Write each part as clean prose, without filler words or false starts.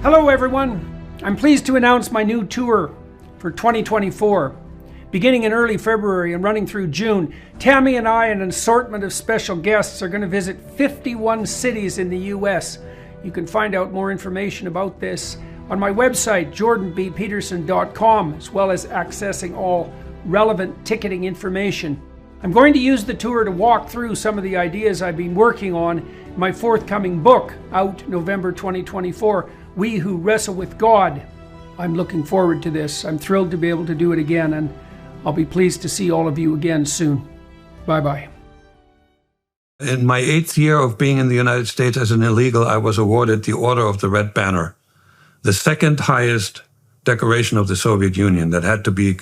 Hello everyone, I'm pleased to announce my new tour for 2024. Beginning in early February and running through June, Tammy and I and an assortment of special guests are going to visit 51 cities in the US. You can find out more information about this on my website, jordanbpeterson.com, as well as accessing all relevant ticketing information. I'm going to use the tour to walk through some of the ideas I've been working on in my forthcoming book, out November 2024, We Who Wrestle with God. I'm looking forward to this. I'm thrilled to be able to do it again, and I'll be pleased to see all of you again soon. Bye-bye. In my 8th year of being in the United States as an illegal, I was awarded the Order of the Red Banner, the second highest decoration of the Soviet Union that had to be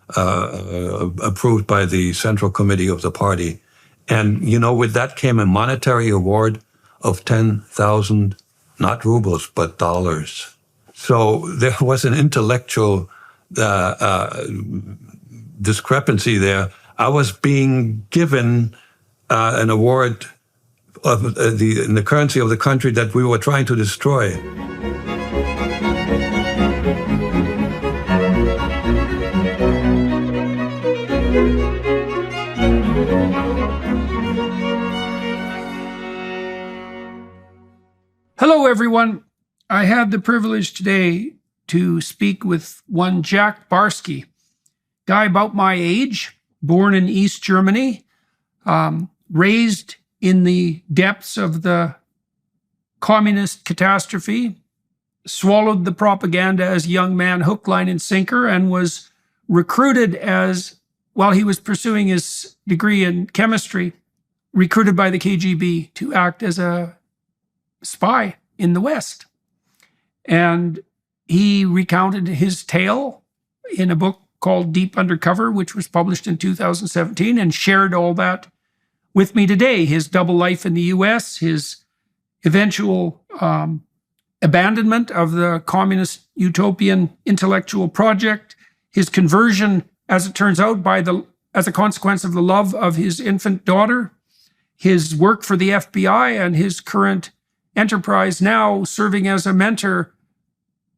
approved by the Central Committee of the party. And, you know, with that came a monetary award of 10,000, not rubles, but dollars. So there was an intellectual discrepancy there. I was being given an award of in the currency of the country that we were trying to destroy. Hello everyone. I had the privilege today to speak with one Jack Barsky, guy about my age, born in East Germany, raised in the depths of the communist catastrophe, swallowed the propaganda as a young man, hook, line, and sinker, and was recruited while he was pursuing his degree in chemistry, recruited by the KGB to act as a spy in the West. And he recounted his tale in a book called Deep Undercover, which was published in 2017, and shared all that with me today. His double life in the US, his eventual abandonment of the communist utopian intellectual project, his conversion, as it turns out, as a consequence of the love of his infant daughter, his work for the FBI, and his current enterprise now serving as a mentor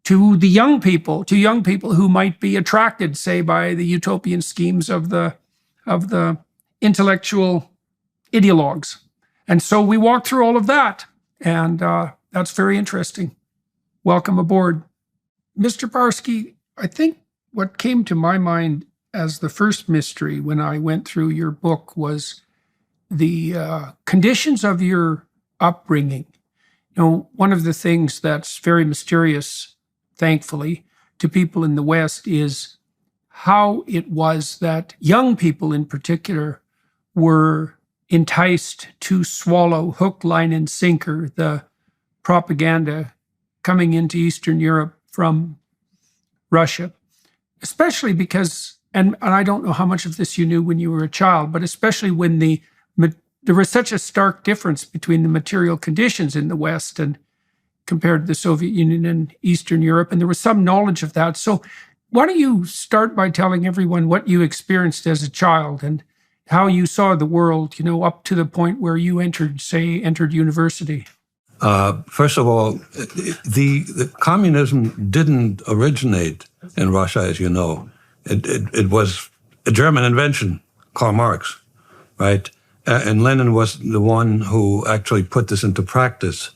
to young people who might be attracted, say, by the utopian schemes of the intellectual ideologues. And so we walked through all of that, and that's very interesting. Welcome aboard. Mr. Barsky, I think what came to my mind as the first mystery when I went through your book was the conditions of your upbringing. You know, one of the things that's very mysterious, thankfully, to people in the West is how it was that young people in particular were enticed to swallow hook, line, and sinker the propaganda coming into Eastern Europe from Russia, especially because, and I don't know how much of this you knew when you were a child, but especially when there was such a stark difference between the material conditions in the West and compared to the Soviet Union and Eastern Europe, and there was some knowledge of that. So why don't you start by telling everyone what you experienced as a child and how you saw the world, you know, up to the point where you entered university? First of all, the communism didn't originate in Russia, as you know. It was a German invention, Karl Marx, right? And Lenin was the one who actually put this into practice.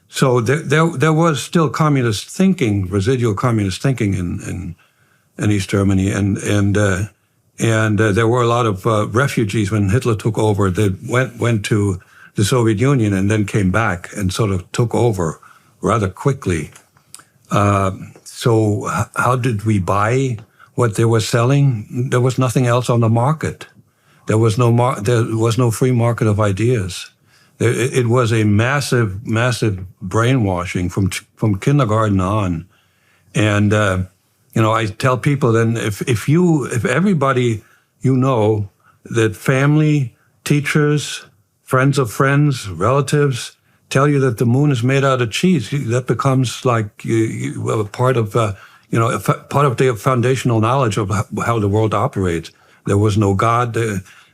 So there was still communist thinking, residual communist thinking in East Germany, and there were a lot of refugees when Hitler took over. They went to the Soviet Union and then came back and sort of took over rather quickly. So how did we buy what they were selling? There was nothing else on the market. There was no free market of ideas. It was a massive brainwashing from kindergarten on. And, you know, I tell people then if everybody, you know, that family, teachers, friends of friends, relatives tell you that the moon is made out of cheese, that becomes like part of their foundational knowledge of how the world operates. There was no God.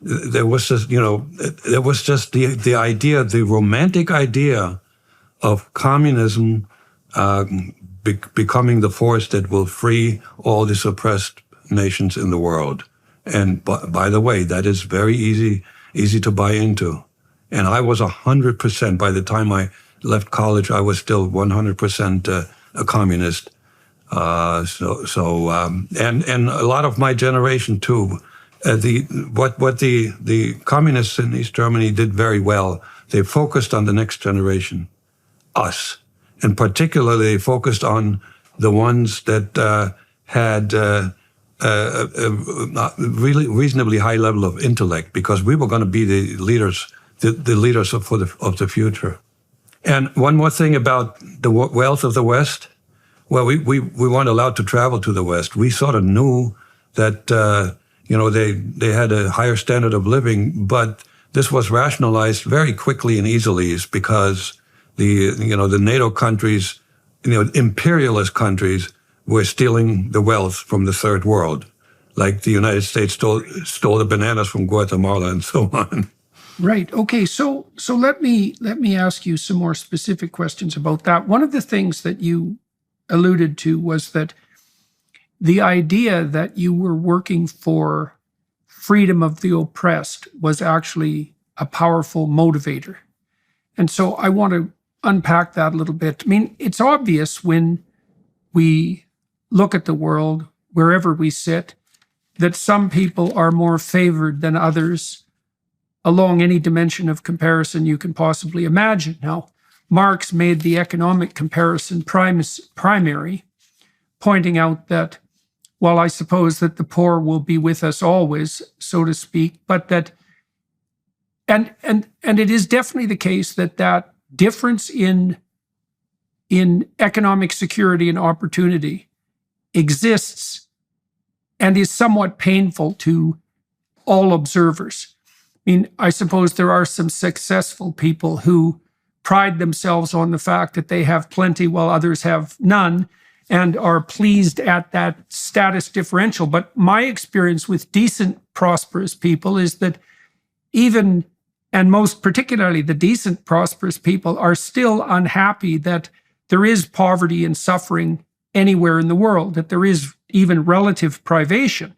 There was just, there was just the idea, the romantic idea of communism becoming the force that will free all the suppressed nations in the world. And by the way, that is very easy to buy into. And I was 100%, by the time I left college, I was still 100% a communist. And a lot of my generation too. What the communists in East Germany did very well, they focused on the next generation, us. And particularly, they focused on the ones that had a really reasonably high level of intellect, because we were going to be the leaders of the future. And one more thing about the wealth of the West. Well, we weren't allowed to travel to the West. We sort of knew that they had a higher standard of living, but this was rationalized very quickly and easily, because the NATO countries, imperialist countries, were stealing the wealth from the third world, like the United States stole the bananas from Guatemala and so on. Right. Okay. So let me ask you some more specific questions about that. One of the things that you alluded to was that the idea that you were working for freedom of the oppressed was actually a powerful motivator. And so I want to unpack that a little bit. I mean, it's obvious when we look at the world, wherever we sit, that some people are more favored than others along any dimension of comparison you can possibly imagine. Now, Marx made the economic comparison primary, pointing out that, well, I suppose that the poor will be with us always, so to speak, but that, and it is definitely the case that difference in economic security and opportunity exists and is somewhat painful to all observers. I mean, I suppose there are some successful people who pride themselves on the fact that they have plenty while others have none and are pleased at that status differential. But my experience with decent, prosperous people is that even, and most particularly the decent, prosperous people, are still unhappy that there is poverty and suffering anywhere in the world, that there is even relative privation.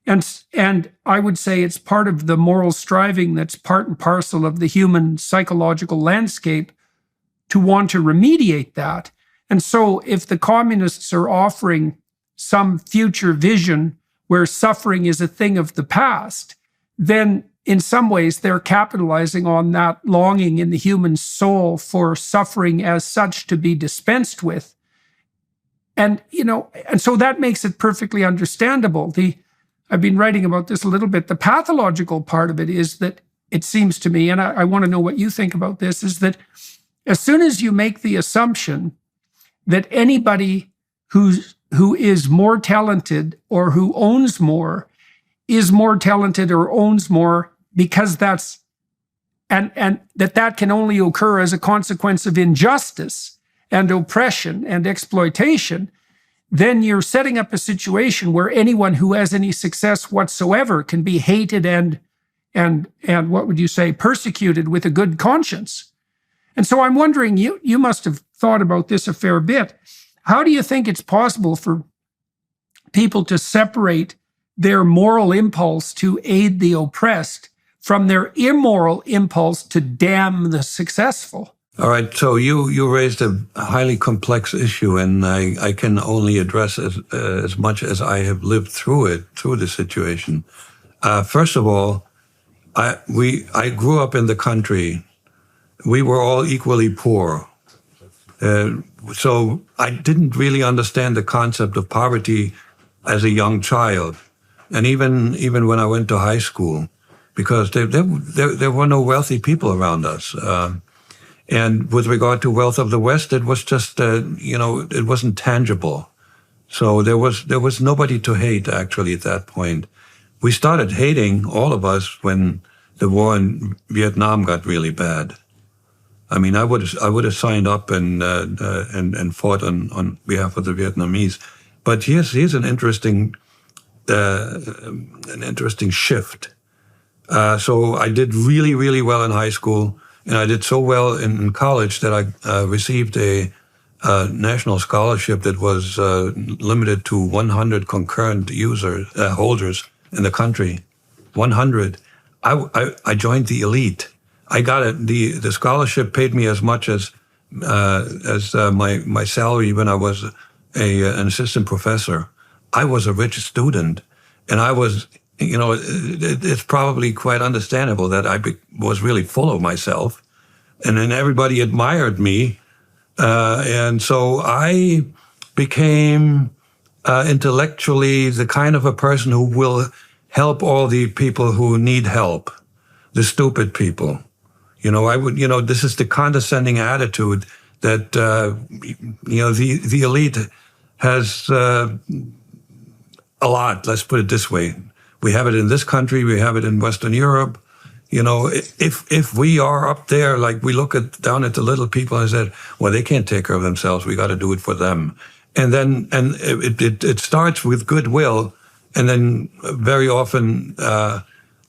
And I would say it's part of the moral striving that's part and parcel of the human psychological landscape to want to remediate that. And so if the communists are offering some future vision where suffering is a thing of the past, then in some ways they're capitalizing on that longing in the human soul for suffering as such to be dispensed with. And so that makes it perfectly understandable. I've been writing about this a little bit. The pathological part of it is that it seems to me, and I want to know what you think about this, is that as soon as you make the assumption that anybody who is more talented or who owns more is more talented or owns more because that's, and that can only occur as a consequence of injustice and oppression and exploitation, then you're setting up a situation where anyone who has any success whatsoever can be hated and what would you say, persecuted with a good conscience. And so I'm wondering, you must have thought about this a fair bit. How do you think it's possible for people to separate their moral impulse to aid the oppressed from their immoral impulse to damn the successful? All right, so you raised a highly complex issue, and I can only address as much as I have lived through the situation. First of all, I grew up in the country. We were all equally poor. So I didn't really understand the concept of poverty as a young child, and even when I went to high school, because there were no wealthy people around us. And with regard to wealth of the West, it was just, it wasn't tangible. So there was nobody to hate, actually, at that point. We started hating, all of us, when the war in Vietnam got really bad. I mean, I would have signed up and fought on behalf of the Vietnamese. But here's an interesting shift. So I did really, really well in high school. And I did so well in college that I received a national scholarship that was limited to 100 concurrent holders in the country. 100. I joined the elite. I got it. The scholarship paid me as much as my salary when I was an assistant professor. I was a rich student, and I was, it's probably quite understandable that I was really full of myself, and then everybody admired me, and so I became intellectually the kind of a person who will help all the people who need help, the stupid people. This is the condescending attitude that, the elite has a lot, let's put it this way. We have it in this country, we have it in Western Europe. If we are up there, like we look down at the little people and said, well, they can't take care of themselves, we got to do it for them. And then, it starts with goodwill, and then very often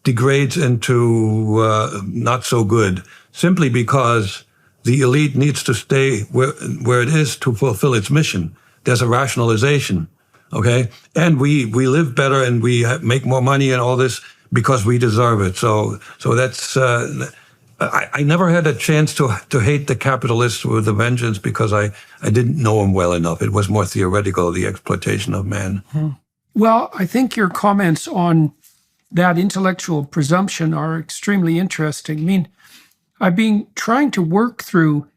degrades into not so good, simply because the elite needs to stay where it is to fulfill its mission. There's a rationalization, okay? And we live better and we make more money and all this because we deserve it. So that's, I never had a chance to hate the capitalists with a vengeance because I didn't know them well enough. It was more theoretical, the exploitation of man. Well, I think your comments on that intellectual presumption are extremely interesting. I mean, I've been trying to work through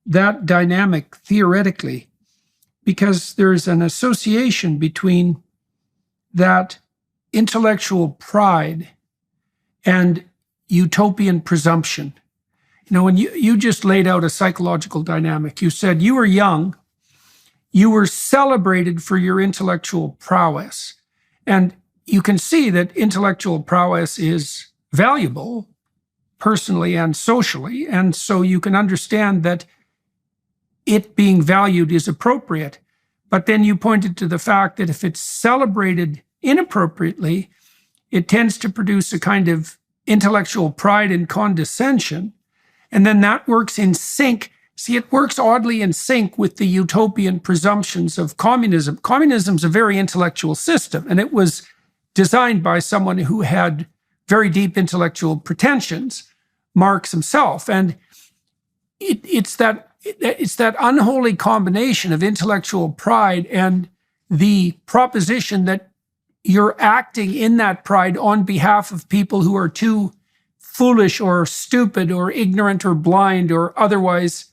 that dynamic theoretically because there's an association between that intellectual pride and utopian presumption. When you just laid out a psychological dynamic, you said you were young, you were celebrated for your intellectual prowess. And you can see that intellectual prowess is valuable personally and socially. And so you can understand that it being valued is appropriate. But then you pointed to the fact that if it's celebrated inappropriately, it tends to produce a kind of intellectual pride and condescension. And then that works in sync. See, it works oddly in sync with the utopian presumptions of communism. Communism's a very intellectual system, and it was designed by someone who had very deep intellectual pretensions, Marx himself. And it's that unholy combination of intellectual pride and the proposition that you're acting in that pride on behalf of people who are too foolish or stupid or ignorant or blind or otherwise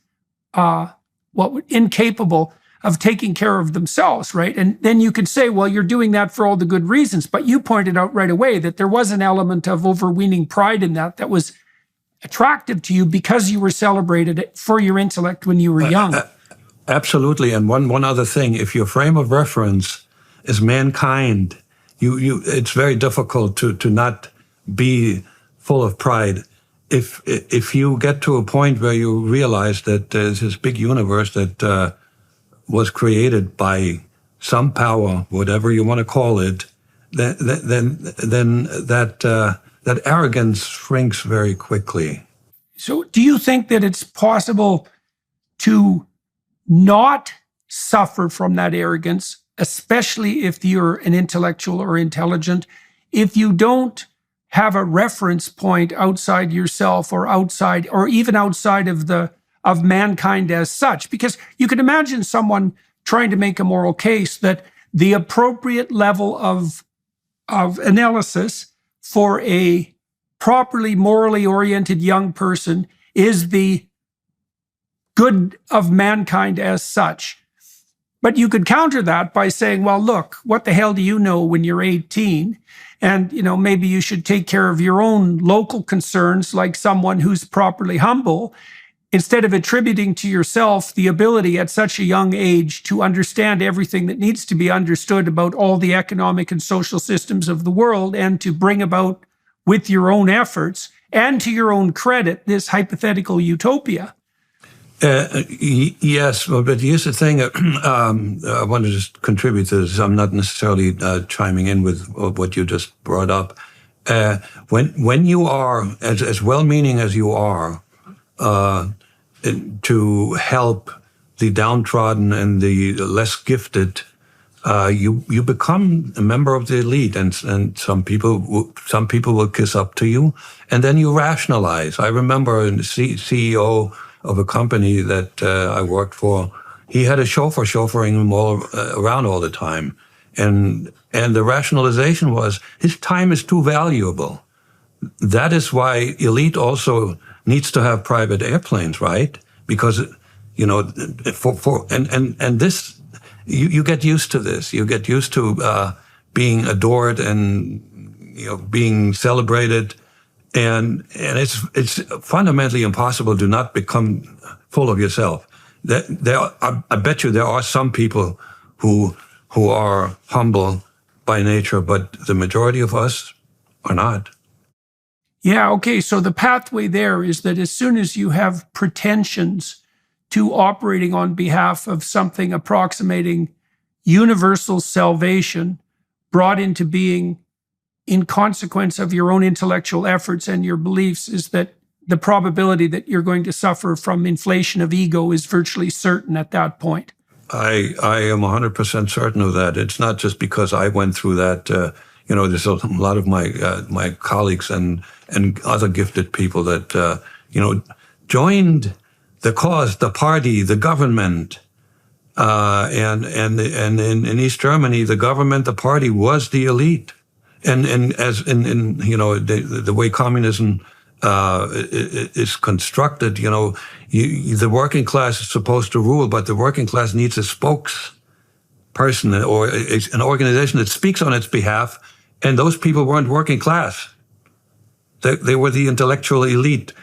incapable of taking care of themselves, right? And then you could say, well, you're doing that for all the good reasons. But you pointed out right away that there was an element of overweening pride in that was attractive to you because you were celebrated for your intellect when you were young. Absolutely. And one other thing, if your frame of reference is mankind, it's very difficult to not be full of pride. If you get to a point where you realize that there's this big universe that was created by some power, whatever you want to call it, then that arrogance shrinks very quickly. So do you think that it's possible to not suffer from that arrogance, especially if you're an intellectual or intelligent, if you don't have a reference point outside yourself or even outside of mankind as such? Because you could imagine someone trying to make a moral case that the appropriate level of analysis for a properly morally oriented young person is the good of mankind as such. But you could counter that by saying, well, look, what the hell do you know when you're 18? And, maybe you should take care of your own local concerns like someone who's properly humble, instead of attributing to yourself the ability at such a young age to understand everything that needs to be understood about all the economic and social systems of the world, and to bring about with your own efforts and to your own credit this hypothetical utopia. Yes, but here's the thing. I want to just contribute to this. I'm not necessarily chiming in with what you just brought up. When you are, as well-meaning as you are, to help the downtrodden and the less gifted, you become a member of the elite, and some people will kiss up to you, and then you rationalize. I remember a CEO of a company that I worked for. He had a chauffeur chauffeuring him all around all the time, and the rationalization was his time is too valuable. That is why elite also needs to have private airplanes, right? Because and this. You get used to this. You get used to being adored and being celebrated, and it's fundamentally impossible to not become full of yourself. I bet you there are some people who are humble by nature, but the majority of us are not. Yeah. Okay. So the pathway there is that as soon as you have pretensions to operating on behalf of something approximating universal salvation brought into being in consequence of your own intellectual efforts and your beliefs, is that the probability that you're going to suffer from inflation of ego is virtually certain at that point. I am 100% certain of that. It's not just because I went through that. There's a lot of my colleagues and other gifted people that joined the cause, the party, the government, and in East Germany, the government, the party was the elite, and as in the way communism is constructed, the working class is supposed to rule, but the working class needs a spokesperson or an organization that speaks on its behalf, and those people weren't working class. They were the intellectual elite.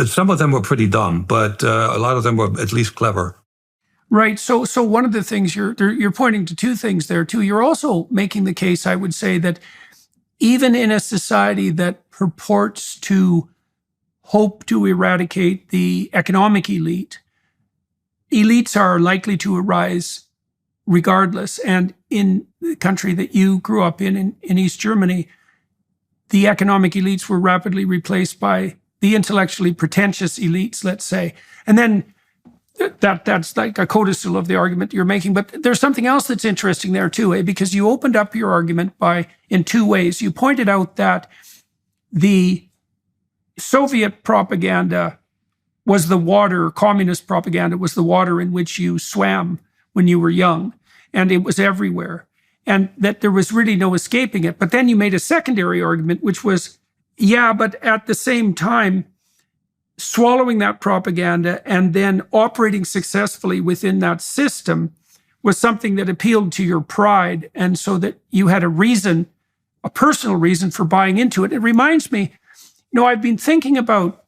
Some of them were pretty dumb, but a lot of them were at least clever. Right. So one of the things you're pointing to two things there too. You're also making the case, I would say, that even in a society that purports to hope to eradicate the economic elite, elites are likely to arise regardless. And in the country that you grew up in East Germany, the economic elites were rapidly replaced by the intellectually pretentious elites, let's say. And then that's like a codicil of the argument you're making. But there's something else that's interesting there too, because you opened up your argument in two ways. You pointed out that the Soviet propaganda was the water, communist propaganda was the water in which you swam when you were young, and it was everywhere, and that there was really no escaping it. But then you made a secondary argument, which was, yeah, but at the same time, swallowing that propaganda and then operating successfully within that system was something that appealed to your pride. And so that you had a personal reason for buying into it. It reminds me, I've been thinking about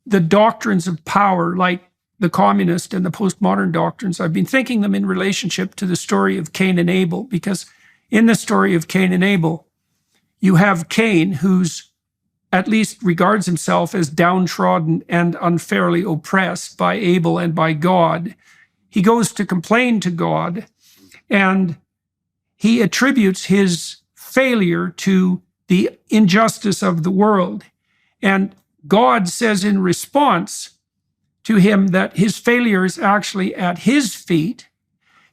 the doctrines of power, like the communist and the postmodern doctrines. I've been thinking them in relationship to the story of Cain and Abel, because in the story of Cain and Abel, you have Cain, who's at least regards himself as downtrodden and unfairly oppressed by Abel and by God. He goes to complain to God, and he attributes his failure to the injustice of the world. And God says in response to him that his failure is actually at his feet,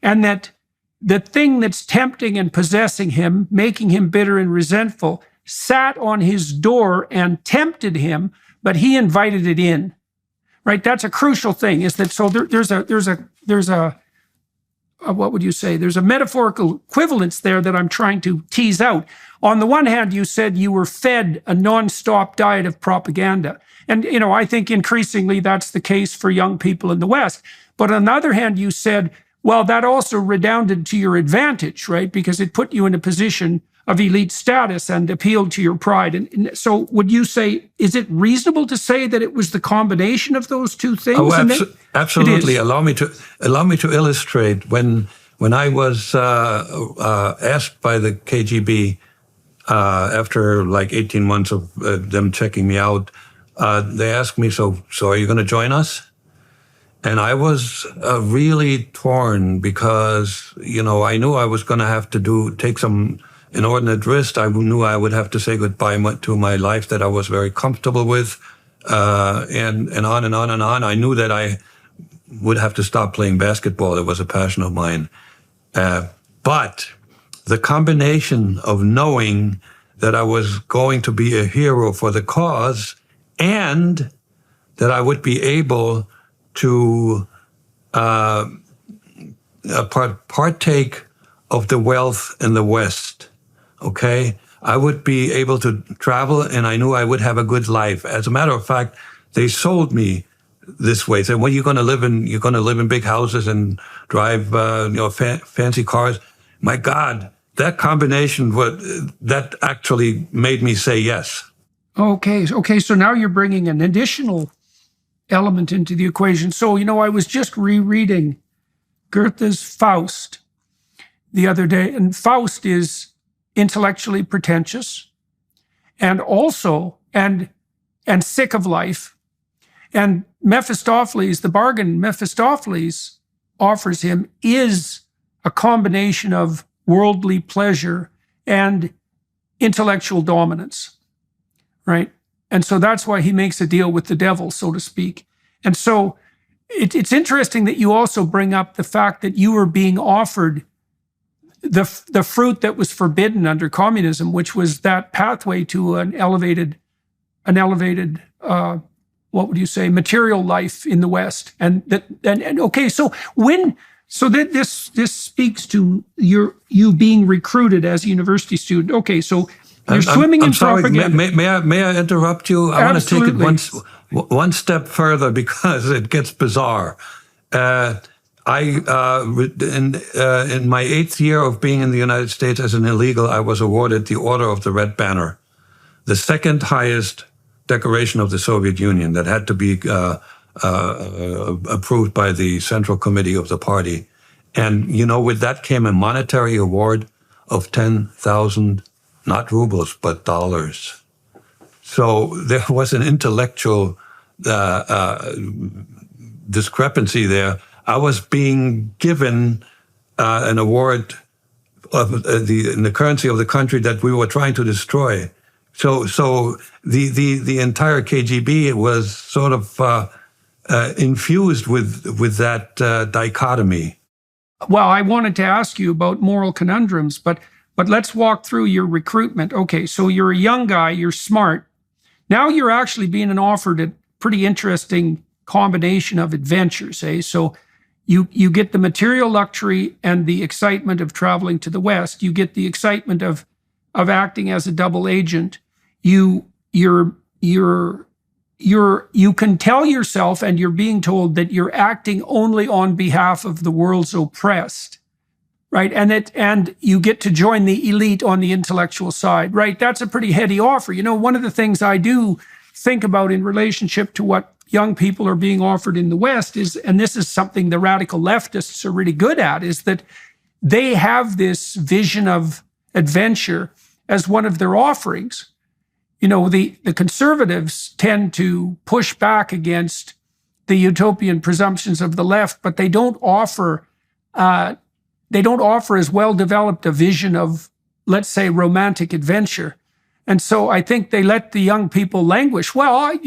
and that the thing that's tempting and possessing him, making him bitter and resentful, sat on his door and tempted him, but he invited it in. Right? That's a crucial thing. Is that so? There's a what would you say? There's a metaphorical equivalence there that I'm trying to tease out. On the one hand, you said you were fed a nonstop diet of propaganda, and I think increasingly that's the case for young people in the West. But on the other hand, you said, well, that also redounded to your advantage, right? Because it put you in a position of elite status and appealed to your pride. And so would you say, is it reasonable to say that it was the combination of those two things? Oh, absolutely. Allow me to illustrate. When I was asked by the KGB after like 18 months of them checking me out, they asked me, so are you going to join us? And I was really torn because, I knew I was going to have to take some inordinate risk. I knew I would have to say goodbye to my life that I was very comfortable with, and on and on and on. I knew that would have to stop playing basketball. It was a passion of mine. But the combination of knowing that I was going to be a hero for the cause and that I would be able to partake of the wealth in the West, okay? I would be able to travel, and I knew I would have a good life. As a matter of fact, they sold me this way. Said, "Well, you're going to live in big houses and drive, fancy cars." My God, that combination that actually made me say yes. Okay. So now you're bringing an additional element into the equation. So, I was just rereading Goethe's Faust the other day, and Faust is intellectually pretentious and sick of life. And Mephistopheles, the bargain Mephistopheles offers him is a combination of worldly pleasure and intellectual dominance, right? And so that's why he makes a deal with the devil, so to speak. And so it's interesting that you also bring up the fact that you were being offered the fruit that was forbidden under communism, which was that pathway to an elevated, what would you say, material life in the West. This speaks to you being recruited as a university student. Okay, so you're swimming in propaganda. May I interrupt you? I Absolutely. want to take it one step further because it gets bizarre. In my 8th year of being in the United States as an illegal, I was awarded the Order of the Red Banner, the second highest decoration of the Soviet Union that had to be approved by the Central Committee of the party. And, with that came a monetary award of 10,000, not rubles, but dollars. So there was an intellectual discrepancy there. I was being given an award in the currency of the country that we were trying to destroy. So the entire KGB was sort of infused with that dichotomy. Well, I wanted to ask you about moral conundrums, but let's walk through your recruitment. Okay, so you're a young guy, you're smart. Now you're actually being offered a pretty interesting combination of adventures, eh? So you get the material luxury and the excitement of traveling to the West. You get the excitement of acting as a double agent. You can tell yourself, and you're being told, that you're acting only on behalf of the world's oppressed, right? And you get to join the elite on the intellectual side, right? That's a pretty heady offer. One of the things I do think about in relationship to what young people are being offered in the West is, and this is something the radical leftists are really good at, is that they have this vision of adventure as one of their offerings. The conservatives tend to push back against the utopian presumptions of the left, but they don't offer as well developed a vision of, let's say, romantic adventure. And so I think they let the young people languish. Well,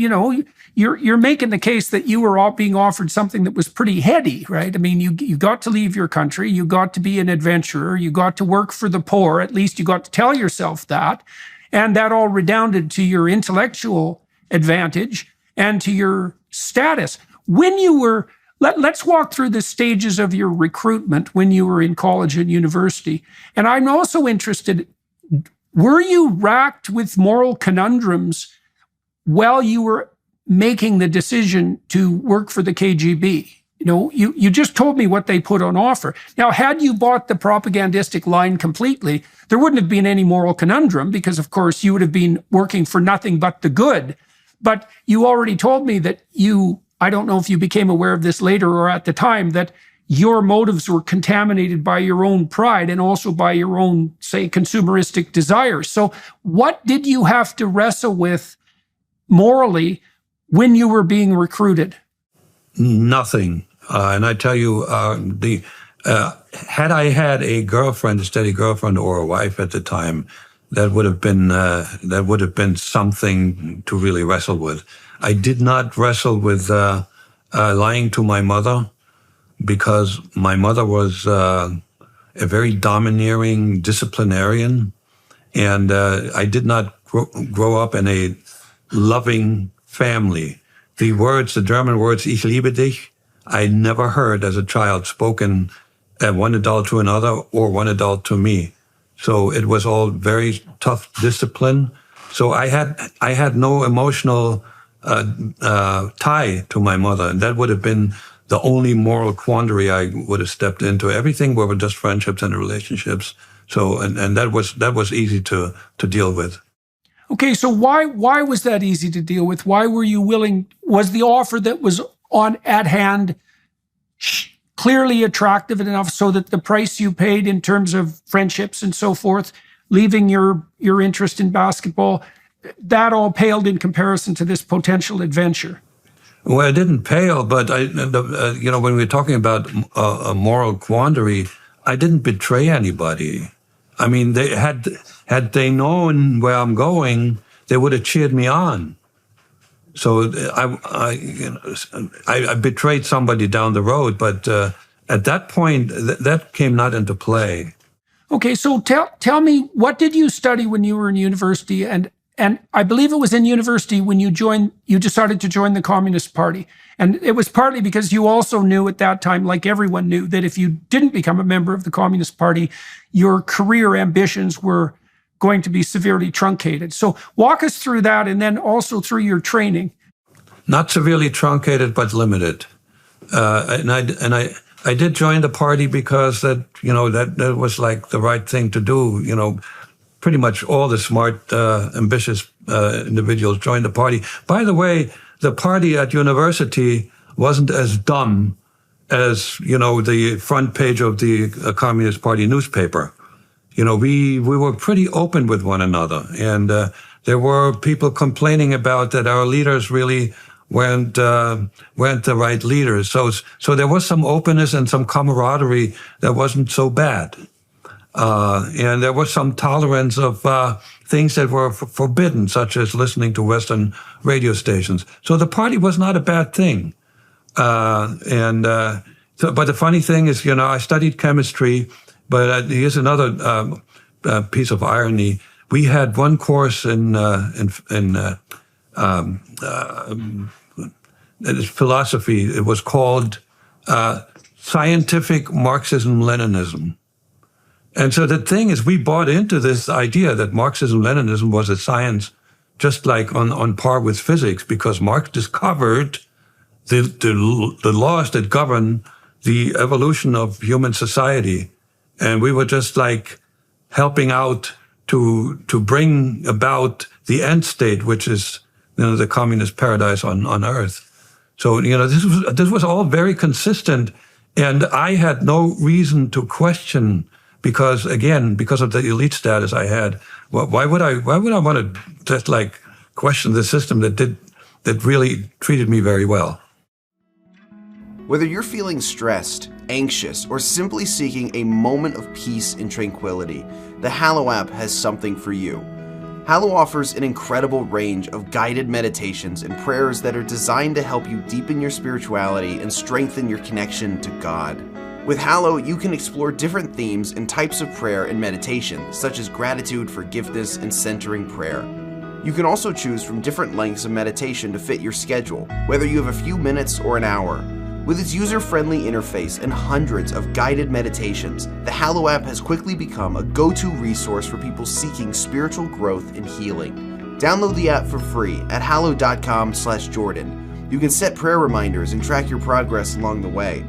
you're making the case that you were all being offered something that was pretty heady, right? I mean, you got to leave your country, you got to be an adventurer, you got to work for the poor, at least you got to tell yourself that. And that all redounded to your intellectual advantage and to your status. When you were, let's walk through the stages of your recruitment when you were in college and university. And I'm also interested, were you racked with moral conundrums while you were making the decision to work for the KGB? You just told me what they put on offer. Now, had you bought the propagandistic line completely, there wouldn't have been any moral conundrum because, of course, you would have been working for nothing but the good. But you already told me that I don't know if you became aware of this later or at the time, that your motives were contaminated by your own pride and also by your own, say, consumeristic desires. So what did you have to wrestle with morally when you were being recruited? Nothing. And I tell you, had I had a steady girlfriend or a wife at the time, that would have been something to really wrestle with. I did not wrestle with lying to my mother, because my mother was a very domineering disciplinarian, and I did not grow up in a loving family. The German words, ich liebe dich, I never heard as a child spoken one adult to another or one adult to me. So it was all very tough discipline. So I had no emotional tie to my mother, and that would have been the only moral quandary I would have stepped into. Everything were just friendships and relationships. So and that was easy to deal with. Okay, so why was that easy to deal with? Why were you willing? Was the offer that was at hand clearly attractive enough so that the price you paid in terms of friendships and so forth, leaving your interest in basketball, that all paled in comparison to this potential adventure? Well, it didn't pale, but when we're talking about a moral quandary, I didn't betray anybody. I mean, they had they known where I'm going, they would have cheered me on. So I betrayed somebody down the road, but at that point, that came not into play. Okay, so tell me, what did you study when you were in university? And I believe it was in university when you decided to join the Communist Party. And it was partly because you also knew at that time, like everyone knew, that if you didn't become a member of the Communist Party, your career ambitions were going to be severely truncated. So walk us through that, and then also through your training. Not severely truncated, but limited. And I did join the party because that was like the right thing to do. Pretty much all the smart, ambitious individuals joined the party. By the way, the party at university wasn't as dumb as, the front page of the Communist Party newspaper. We were pretty open with one another. And there were people complaining about that our leaders really weren't the right leaders. So there was some openness and some camaraderie that wasn't so bad. And there was some tolerance of things that were forbidden, such as listening to Western radio stations. So the party was not a bad thing. But the funny thing is, I studied chemistry, but here's another piece of irony. We had one course in philosophy. It was called Scientific Marxism-Leninism. And so the thing is, we bought into this idea that Marxism-Leninism was a science just like on par with physics, because Marx discovered the laws that govern the evolution of human society. And we were just like helping out to bring about the end state, which is, the communist paradise on Earth. So, this was all very consistent, and I had no reason to question. Because of the elite status I had, why would I want to just like question the system that really treated me very well? Whether you're feeling stressed, anxious, or simply seeking a moment of peace and tranquility, the Hallow app has something for you. Hallow offers an incredible range of guided meditations and prayers that are designed to help you deepen your spirituality and strengthen your connection to God. With Hallow, you can explore different themes and types of prayer and meditation, such as gratitude, forgiveness, and centering prayer. You can also choose from different lengths of meditation to fit your schedule, whether you have a few minutes or an hour. With its user-friendly interface and hundreds of guided meditations, the Hallow app has quickly become a go-to resource for people seeking spiritual growth and healing. Download the app for free at hallow.com/Jordan. You can set prayer reminders and track your progress along the way.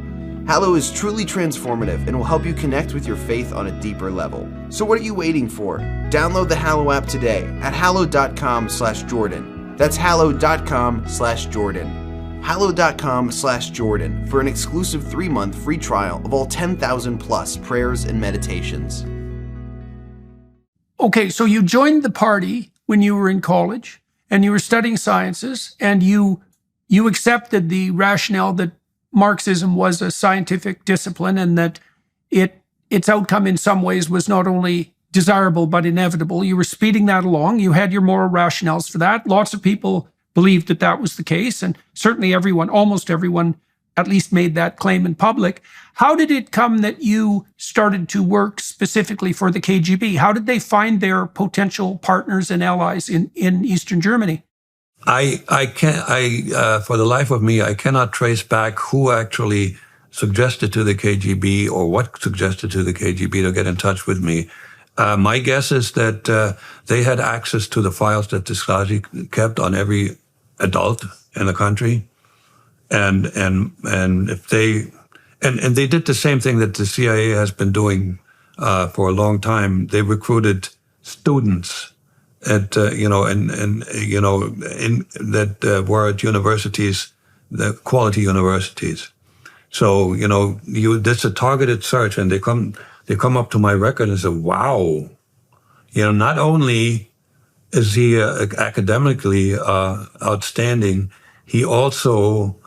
Hallow is truly transformative and will help you connect with your faith on a deeper level. So what are you waiting for? Download the Hallow app today at hallow.com/Jordan. That's hallow.com/Jordan. hallow.com/Jordan for an exclusive 3-month free trial of all 10,000 plus prayers and meditations. Okay, so you joined the party when you were in college, and you were studying sciences, and you accepted the rationale that Marxism was a scientific discipline, and that its outcome in some ways was not only desirable but inevitable. You were speeding that along. You had your moral rationales for that. Lots of people believed that that was the case. And certainly almost everyone, at least made that claim in public. How did it come that you started to work specifically for the KGB? How did they find their potential partners and allies in Eastern Germany? For the life of me, I cannot trace back who actually suggested to the KGB or what suggested to the KGB to get in touch with me. My guess is that they had access to the files that the Stasi kept on every adult in the country. And if they did the same thing that the CIA has been doing for a long time. They recruited students at that were at universities, the quality universities. So that's a targeted search, and they come up to my record and say, "Wow, not only is he academically outstanding, he also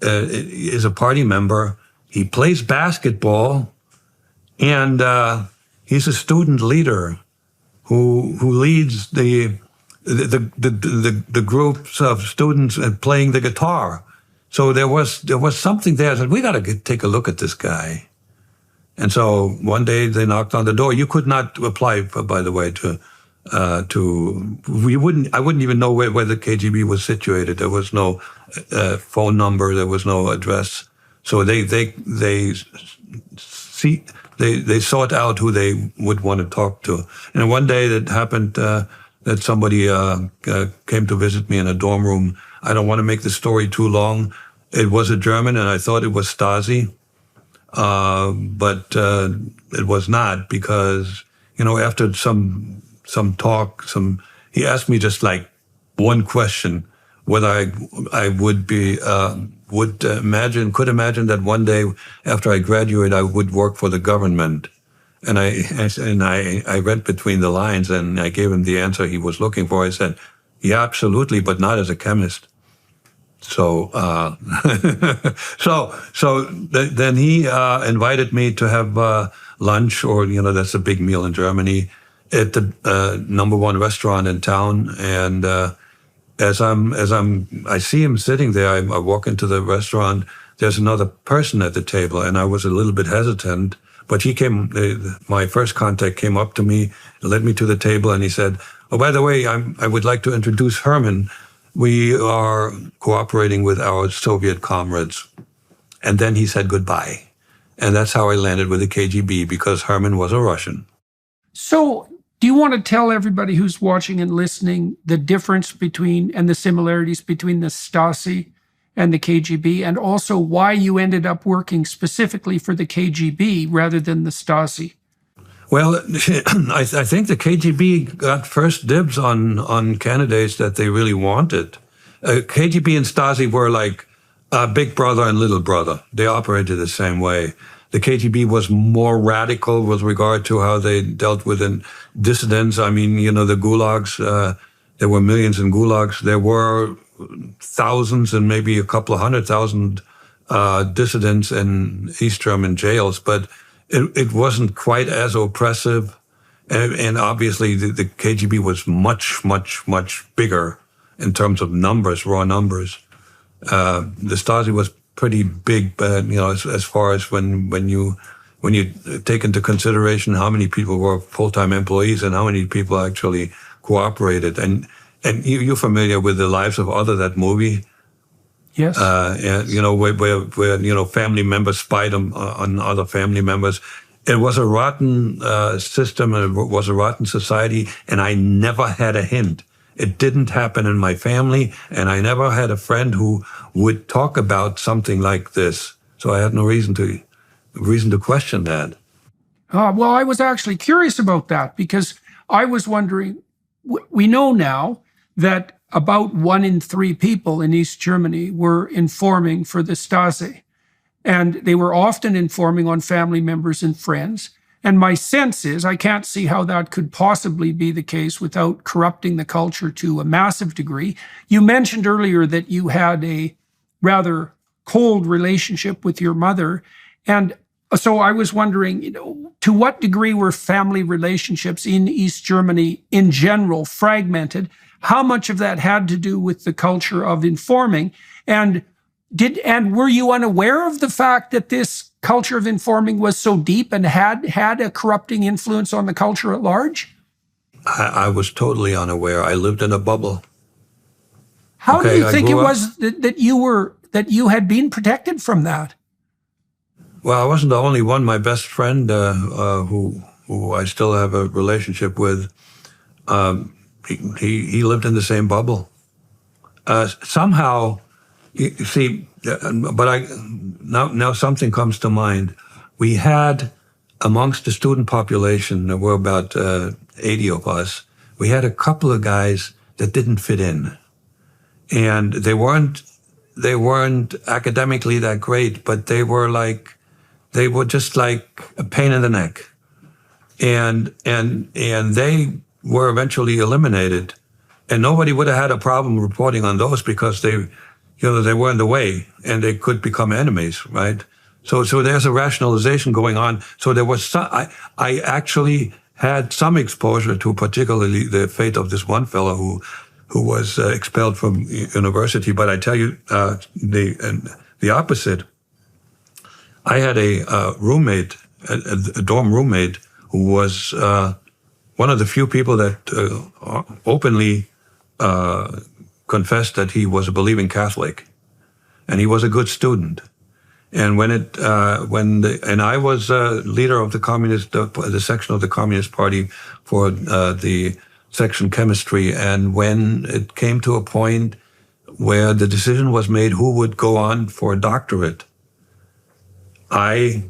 is a party member. He plays basketball, and he's a student leader who leads the groups of students playing the guitar." So there was something there. I said, "We got to take a look at this guy." And so one day they knocked on the door. You could not apply, by the way, I wouldn't even know where the KGB was situated. There was no phone number. There was no address. So they sought out who they would want to talk to. And one day it happened that somebody came to visit me in a dorm room. I don't want to make the story too long. It was a German, and I thought it was Stasi, but it was not, because after some talk, he asked me just like one question, whether I would could imagine that one day after I graduate I would work for the government, and I read between the lines, and I gave him the answer he was looking for. I said, "Yeah, absolutely, but not as a chemist." So then he invited me to have lunch, or that's a big meal in Germany, at the number one restaurant in town. And as I see him sitting there, I walk into the restaurant. There's another person at the table, and I was a little bit hesitant. But he came. My first contact came up to me, led me to the table, and he said, "Oh, by the way, I would like to introduce Herman. We are cooperating with our Soviet comrades." And then he said goodbye. And that's how I landed with the KGB, because Herman was a Russian. So do you want to tell everybody who's watching and listening the difference between and the similarities between the Stasi and the KGB, and also why you ended up working specifically for the KGB rather than the Stasi? Well, I think the KGB got first dibs on candidates that they really wanted. KGB and Stasi were like big brother and little brother. They operated the same way. The KGB was more radical with regard to how they dealt with dissidents. I mean, the gulags, there were millions in gulags. There were thousands and maybe a couple of 100,000 dissidents in East German jails, but it wasn't quite as oppressive. And obviously the KGB was much, much, much bigger in terms of numbers, raw numbers. The Stasi was pretty big, but as far as when you take into consideration how many people were full-time employees and how many people actually cooperated. And you're familiar with The Lives of Other, that movie? Yes. Where family members spied on other family members. It was a rotten system, and it was a rotten society, and I never had a hint. It didn't happen in my family, and I never had a friend who would talk about something like this. So I had no reason to question that. Well, I was actually curious about that, because I was wondering, we know now that about 1 in 3 people in East Germany were informing for the Stasi, and they were often informing on family members and friends. And my sense is, I can't see how that could possibly be the case without corrupting the culture to a massive degree. You mentioned earlier that you had a rather cold relationship with your mother, and So I was wondering, to what degree were family relationships in East Germany in general fragmented? How much of that had to do with the culture of informing? And were you unaware of the fact that this culture of informing was so deep and had a corrupting influence on the culture at large? I was totally unaware. I lived in a bubble. How do you think it grew up- was that you had been protected from that? Well, I wasn't the only one. My best friend, who I still have a relationship with, he lived in the same bubble. Somehow, you see, but now something comes to mind. We had, amongst the student population, there were about 80 of us. We had a couple of guys that didn't fit in, and they weren't academically that great, but they were just like a pain in the neck. And they were eventually eliminated. And nobody would have had a problem reporting on those because they were in the way and they could become enemies, right? So there's a rationalization going on. So there was I actually had some exposure to particularly the fate of this one fellow who was expelled from university. But I tell you, the opposite. I had a roommate, a dorm roommate, who was one of the few people that openly confessed that he was a believing Catholic, and he was a good student. And and I was leader of the section of the Communist Party for the section chemistry. And when it came to a point where the decision was made who would go on for a doctorate, I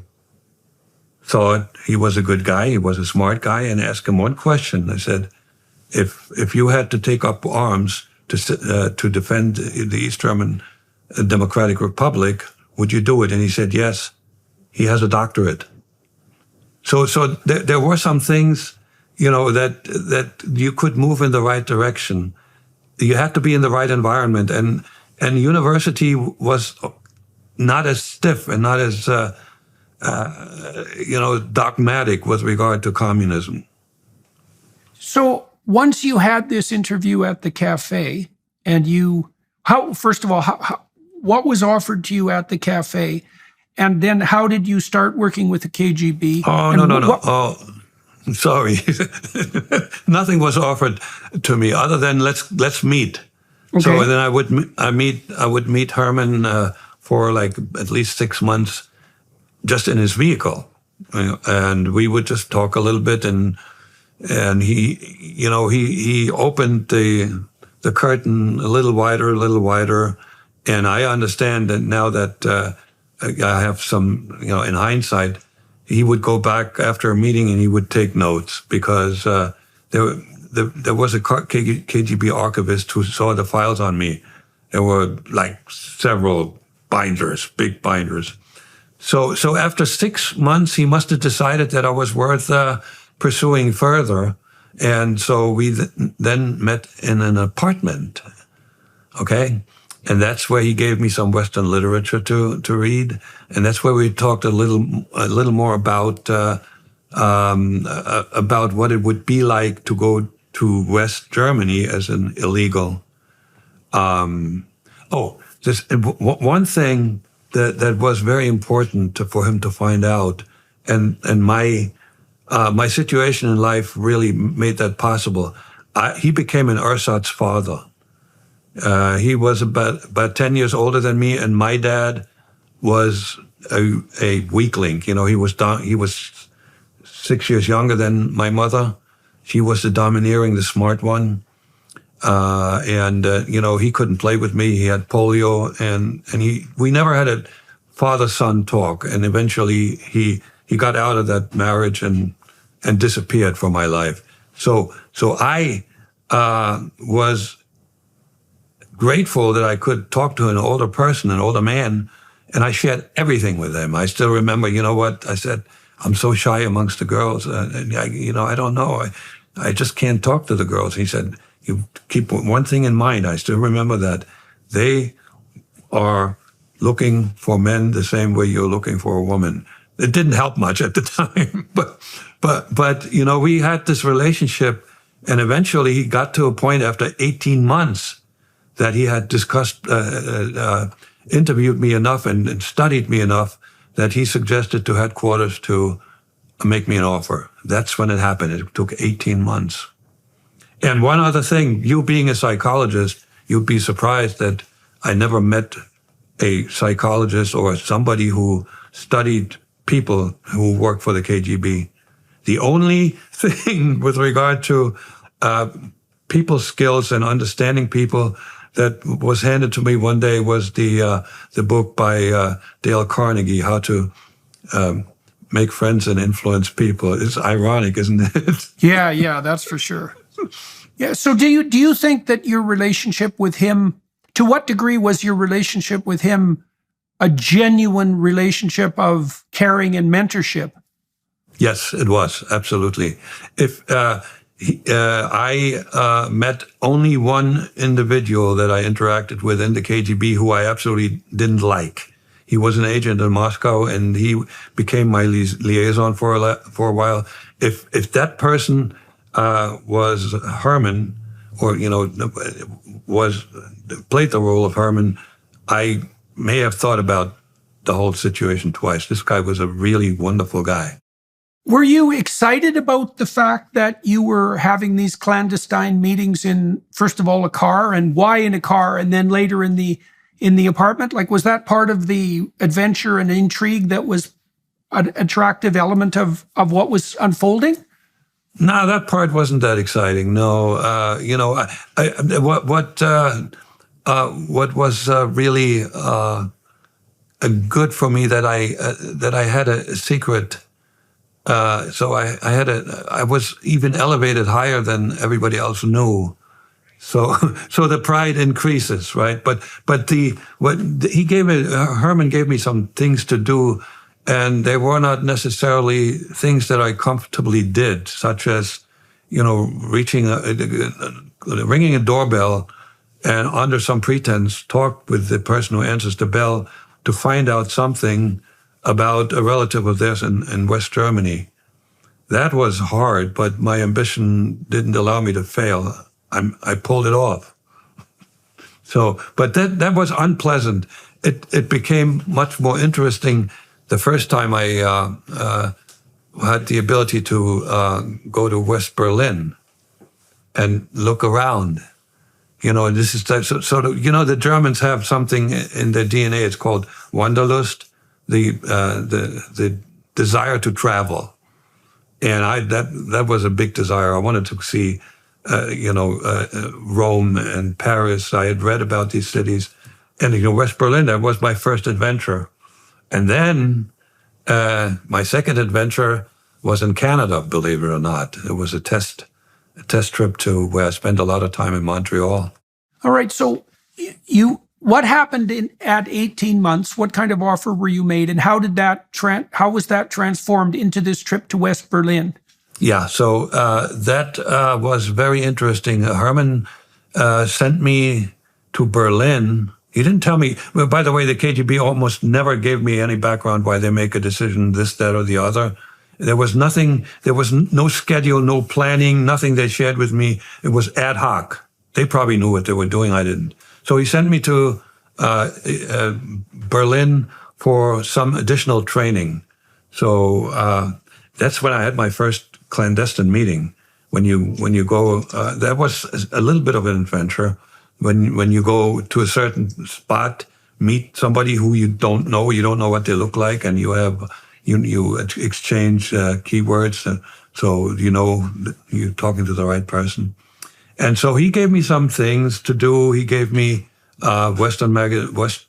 thought he was a good guy, he was a smart guy, and asked him one question. I said, if you had to take up arms to defend the East German Democratic Republic, would you do it? And he said, yes, he has a doctorate. So there were some things, that you could move in the right direction. You had to be in the right environment, and university was not as stiff and not as, dogmatic with regard to communism. So once you had this interview at the cafe, and first of all, what was offered to you at the cafe, and then how did you start working with the KGB? Oh, no. Oh, sorry. Nothing was offered to me other than let's meet. Okay. So then I would meet Herman for like at least 6 months, just in his vehicle, and we would just talk a little bit, and he opened the curtain a little wider, and I understand that now that I have some, in hindsight, he would go back after a meeting and he would take notes because there was a KGB archivist who saw the files on me. There were like several binders, big binders. So after 6 months, he must have decided that I was worth pursuing further. And so we then met in an apartment, okay? And that's where he gave me some Western literature to read. And that's where we talked a little more about what it would be like to go to West Germany as an illegal. One thing that was very important for him to find out, and my situation in life really made that possible. He became an ersatz father. He was about 10 years older than me, and my dad was a weakling. He was 6 years younger than my mother. She was the domineering, the smart one. He couldn't play with me. He had polio, and we never had a father-son talk. And eventually he got out of that marriage and disappeared from my life. So I was grateful that I could talk to an older person, an older man, and I shared everything with him. I still remember, what I said, I'm so shy amongst the girls. I don't know. I just can't talk to the girls. He said, you keep one thing in mind. I still remember that. They are looking for men the same way you're looking for a woman. it didn't help much at the time. But you know, we had this relationship, and eventually he got to a point after 18 months that he had interviewed me enough and studied me enough that he suggested to headquarters to make me an offer. That's when it happened. It took 18 months. And one other thing, you being a psychologist, you'd be surprised that I never met a psychologist or somebody who studied people who worked for the KGB. The only thing with regard to people skills and understanding people that was handed to me one day was the book by Dale Carnegie, How to Make Friends and Influence People. It's ironic, isn't it? Yeah, that's for sure. Yeah. So do you think that your relationship with him, to what degree was your relationship with him a genuine relationship of caring and mentorship? Yes, it was, absolutely. If I met only one individual that I interacted with in the KGB who I absolutely didn't like. He was an agent in Moscow, and he became my liaison for a while. If that person was Herman, or played the role of Herman, I may have thought about the whole situation twice. This guy was a really wonderful guy. Were you excited about the fact that you were having these clandestine meetings in, first of all, a car, and why in a car, and then later in the apartment? Like, was that part of the adventure and intrigue that was an attractive element of what was unfolding? No, that part wasn't that exciting. No, what was really good for me that I had a secret. So I was even elevated higher than everybody else knew. So the pride increases, right? But Herman gave me some things to do, and they were not necessarily things that I comfortably did, such as, ringing a doorbell and under some pretense talk with the person who answers the bell to find out something about a relative of theirs in West Germany. That was hard, but my ambition didn't allow me to fail. I pulled it off. But that was unpleasant. It became much more interesting the first time I had the ability to go to West Berlin and look around. This is the Germans have something in their DNA. It's called Wanderlust, the desire to travel, and that was a big desire. I wanted to see, Rome and Paris. I had read about these cities, and West Berlin. That was my first adventure, and then my second adventure was in Canada. Believe it or not, it was a test trip to where I spent a lot of time in Montreal. All right, so what happened at 18 months? What kind of offer were you made, and how was that transformed into this trip to West Berlin? Yeah, so that was very interesting. Herman sent me to Berlin. He didn't tell me. Well, by the way, the KGB almost never gave me any background why they make a decision, this, that, or the other. There was nothing. There was no schedule, no planning, nothing they shared with me. It was ad hoc. They probably knew what they were doing. I didn't. So he sent me to Berlin for some additional training. So that's when I had my first clandestine meeting. When you go, that was a little bit of an adventure. When you go to a certain spot, meet somebody who you don't know what they look like, and you exchange keywords, so you're talking to the right person. And so he gave me some things to do. He gave me West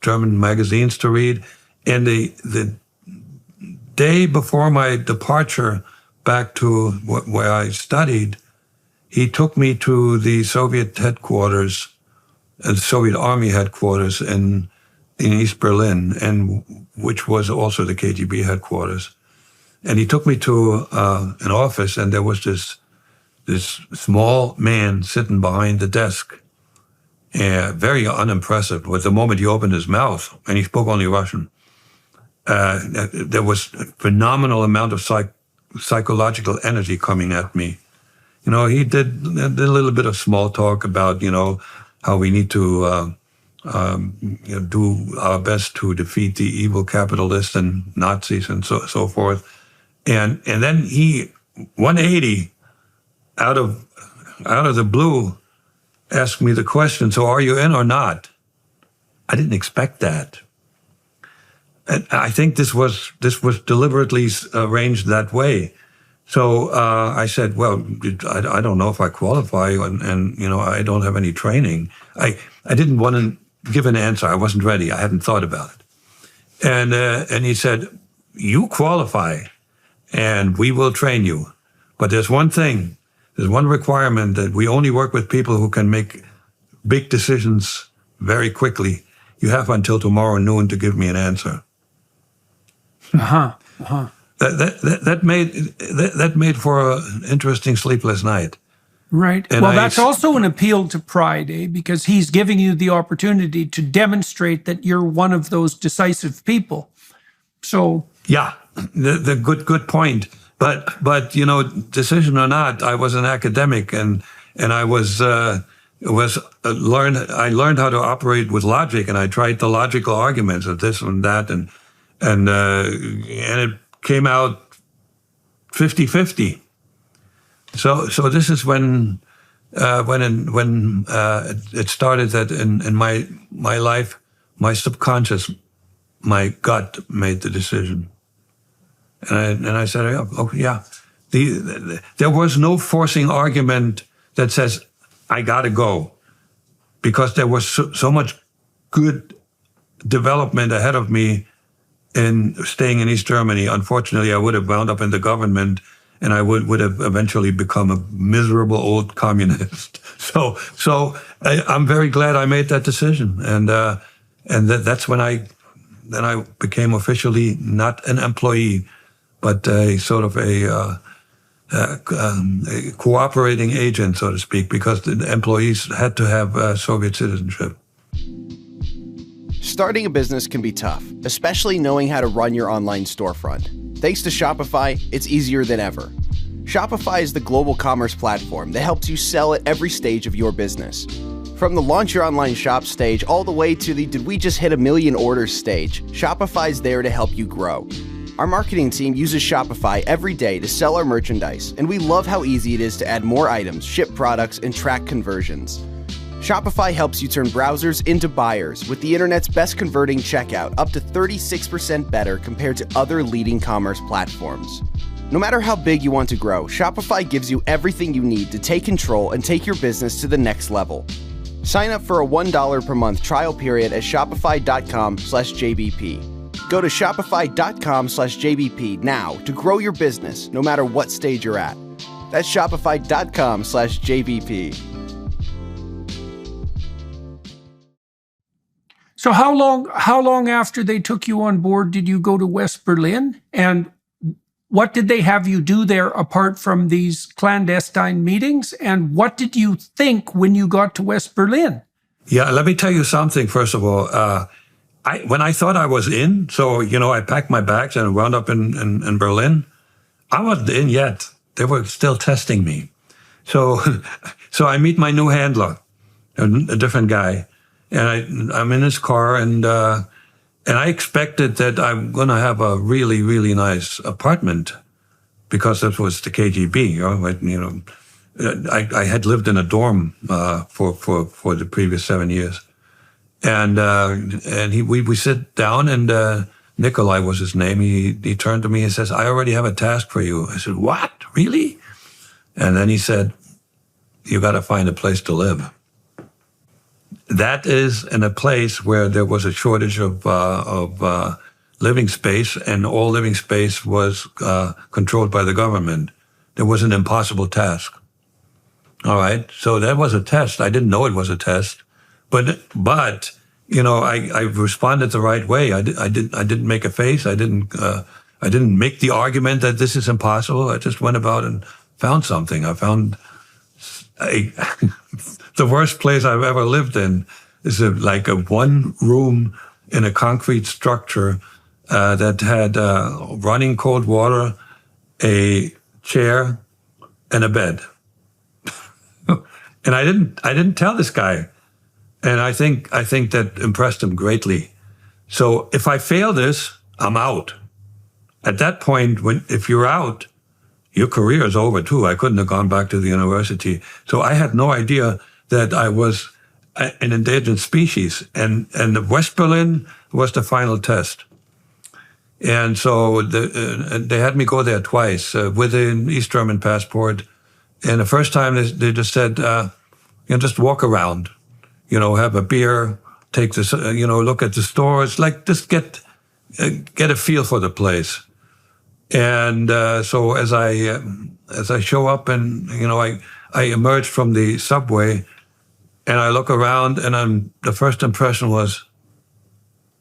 German magazines to read. And the day before my departure back to where I studied, he took me to the Soviet headquarters, the Soviet Army headquarters in East Berlin, and which was also the KGB headquarters. And he took me to an office, and there was this small man sitting behind the desk, very unimpressive. With the moment he opened his mouth, and he spoke only Russian, there was a phenomenal amount of psychological energy coming at me. He did a little bit of small talk about, how we need to do our best to defeat the evil capitalists and Nazis and so forth. And then he, 180, out of the blue, asked me the question, so are you in or not? I didn't expect that. And I think this was deliberately arranged that way. So I said, well, I don't know if I qualify, and I don't have any training. I didn't want to give an answer. I wasn't ready. I hadn't thought about it. And he said, you qualify, and we will train you. But there's one thing. There's one requirement, that we only work with people who can make big decisions very quickly. You have until tomorrow noon to give me an answer. That made for an interesting sleepless night. Right. And well, that's also an appeal to pride, because he's giving you the opportunity to demonstrate that you're one of those decisive people. So yeah, the good point. But decision or not, I was an academic, and I learned how to operate with logic, and I tried the logical arguments of this and that, and it came out 50-50. So this is when it started that in my life, my subconscious, my gut made the decision, and I said, oh yeah. There was no forcing argument that says I gotta go, because there was so much good development ahead of me in staying in East Germany. Unfortunately, I would have wound up in the government, and I would have eventually become a miserable old communist. So I'm very glad I made that decision, and that's when I became officially not an employee, but a sort of a cooperating agent, so to speak, because the employees had to have Soviet citizenship. Starting a business can be tough, especially knowing how to run your online storefront. Thanks to Shopify, it's easier than ever. Shopify is the global commerce platform that helps you sell at every stage of your business. From the launch your online shop stage all the way to the did we just hit 1 million orders stage, Shopify's there to help you grow. Our marketing team uses Shopify every day to sell our merchandise, and we love how easy it is to add more items, ship products, and track conversions. Shopify helps you turn browsers into buyers with the internet's best converting checkout, up to 36% better compared to other leading commerce platforms. No matter how big you want to grow, Shopify gives you everything you need to take control and take your business to the next level. Sign up for a $1 per month trial period at shopify.com/JBP. Go to shopify.com/JBP now to grow your business no matter what stage you're at. That's shopify.com/JBP. So how long after they took you on board did you go to West Berlin? And what did they have you do there apart from these clandestine meetings? And what did you think when you got to West Berlin? Yeah, let me tell you something, first of all. When I thought I was in, so, I packed my bags and wound up in Berlin, I wasn't in yet. They were still testing me. So I meet my new handler, a different guy. And I'm in his car, and I expected that I'm going to have a really, really nice apartment, because that was the KGB. I had lived in a dorm for the previous 7 years, and we sit down, and Nikolai was his name. He turned to me and says, "I already have a task for you." I said, "What? Really?" And then he said, "You got to find a place to live." That is in a place where there was a shortage of living space, and all living space was controlled by the government. There was an impossible task. All right, so that was a test. I didn't know it was a test, but I responded the right way. I didn't make a face. I didn't make the argument that this is impossible. I just went about and found something. I found the worst place I've ever lived in is like a one room in a concrete structure that had running cold water, a chair, and a bed. And I didn't tell this guy, and I think that impressed him greatly. So if I fail this, I'm out. At that point, if you're out, your career is over too. I couldn't have gone back to the university. So I had no idea that I was an endangered species. And the West Berlin was the final test. And so they had me go there twice with an East German passport. And the first time they just said, just walk around, have a beer, take this, look at the stores, like just get a feel for the place. And so as I show up and I emerge from the subway and I look around and the first impression was,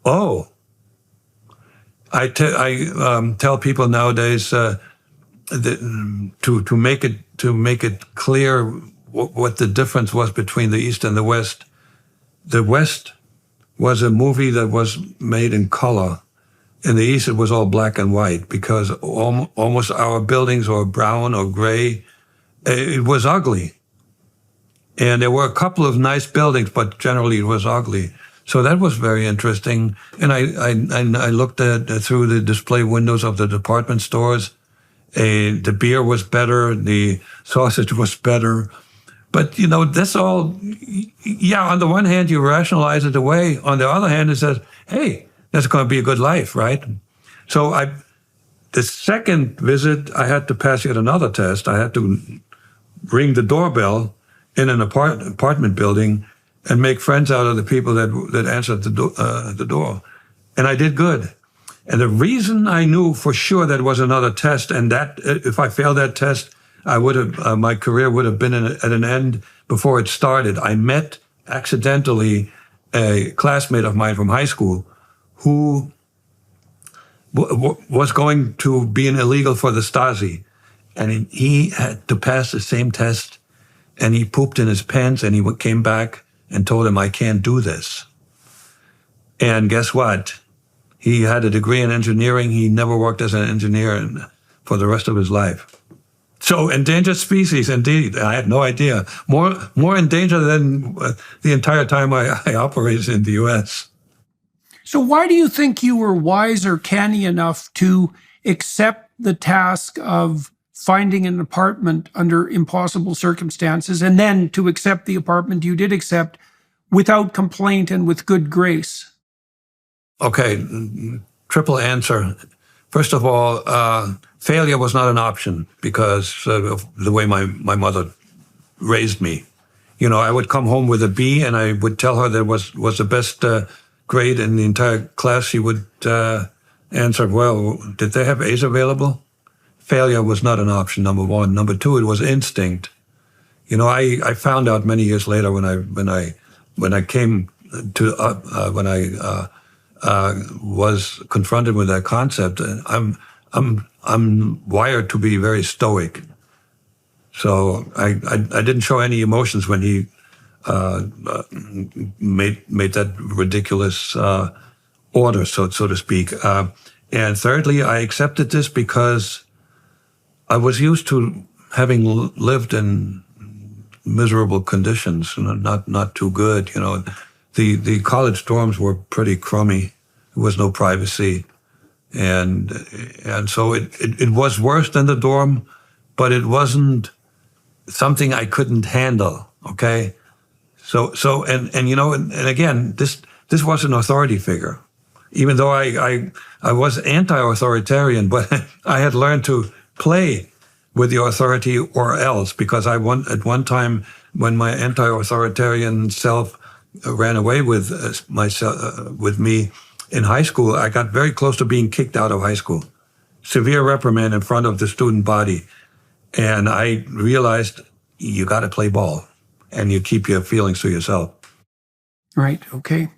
oh. I tell people nowadays to make it clear what the difference was between the East and the West. The West was a movie that was made in color. In the East, it was all black and white because almost our buildings were brown or gray. It was ugly. And there were a couple of nice buildings, but generally it was ugly. So that was very interesting. And I looked through the display windows of the department stores. The beer was better. The sausage was better. But, that's all, on the one hand, you rationalize it away. On the other hand, it says, hey, that's going to be a good life, right? So the second visit, I had to pass yet another test. I had to ring the doorbell in an apartment building and make friends out of the people that answered the door. And I did good. And the reason I knew for sure that was another test, and that if I failed that test, I would have my career would have been at an end before it started. I met accidentally a classmate of mine from high school who was going to be an illegal for the Stasi. And he had to pass the same test, and he pooped in his pants, and he came back and told him, I can't do this. And guess what? He had a degree in engineering. He never worked as an engineer for the rest of his life. So endangered species, indeed. I had no idea. More in danger than the entire time I operated in the U.S. So why do you think you were wise or canny enough to accept the task of finding an apartment under impossible circumstances, and then to accept the apartment you did accept without complaint and with good grace? Okay, triple answer. First of all, failure was not an option because of the way my mother raised me. I would come home with a B, and I would tell her that was the best grade in the entire class. She would answer, well, did they have A's available? Failure was not an option, number one. Number two, it was instinct. I found out many years later when I came to when I was confronted with that concept. I'm wired to be very stoic, so I didn't show any emotions when he made that ridiculous order, so to speak. And thirdly, I accepted this because I was used to having lived in miserable conditions, not too good. The college dorms were pretty crummy. There was no privacy, and so it was worse than the dorm, but it wasn't something I couldn't handle. Okay, so and again, this was an authority figure, even though I was anti-authoritarian, but I had learned to play with the authority or else, because at one time when my anti-authoritarian self ran away with with me in high school, I got very close to being kicked out of high school. Severe reprimand in front of the student body. And I realized you got to play ball and you keep your feelings to yourself. Right. Okay.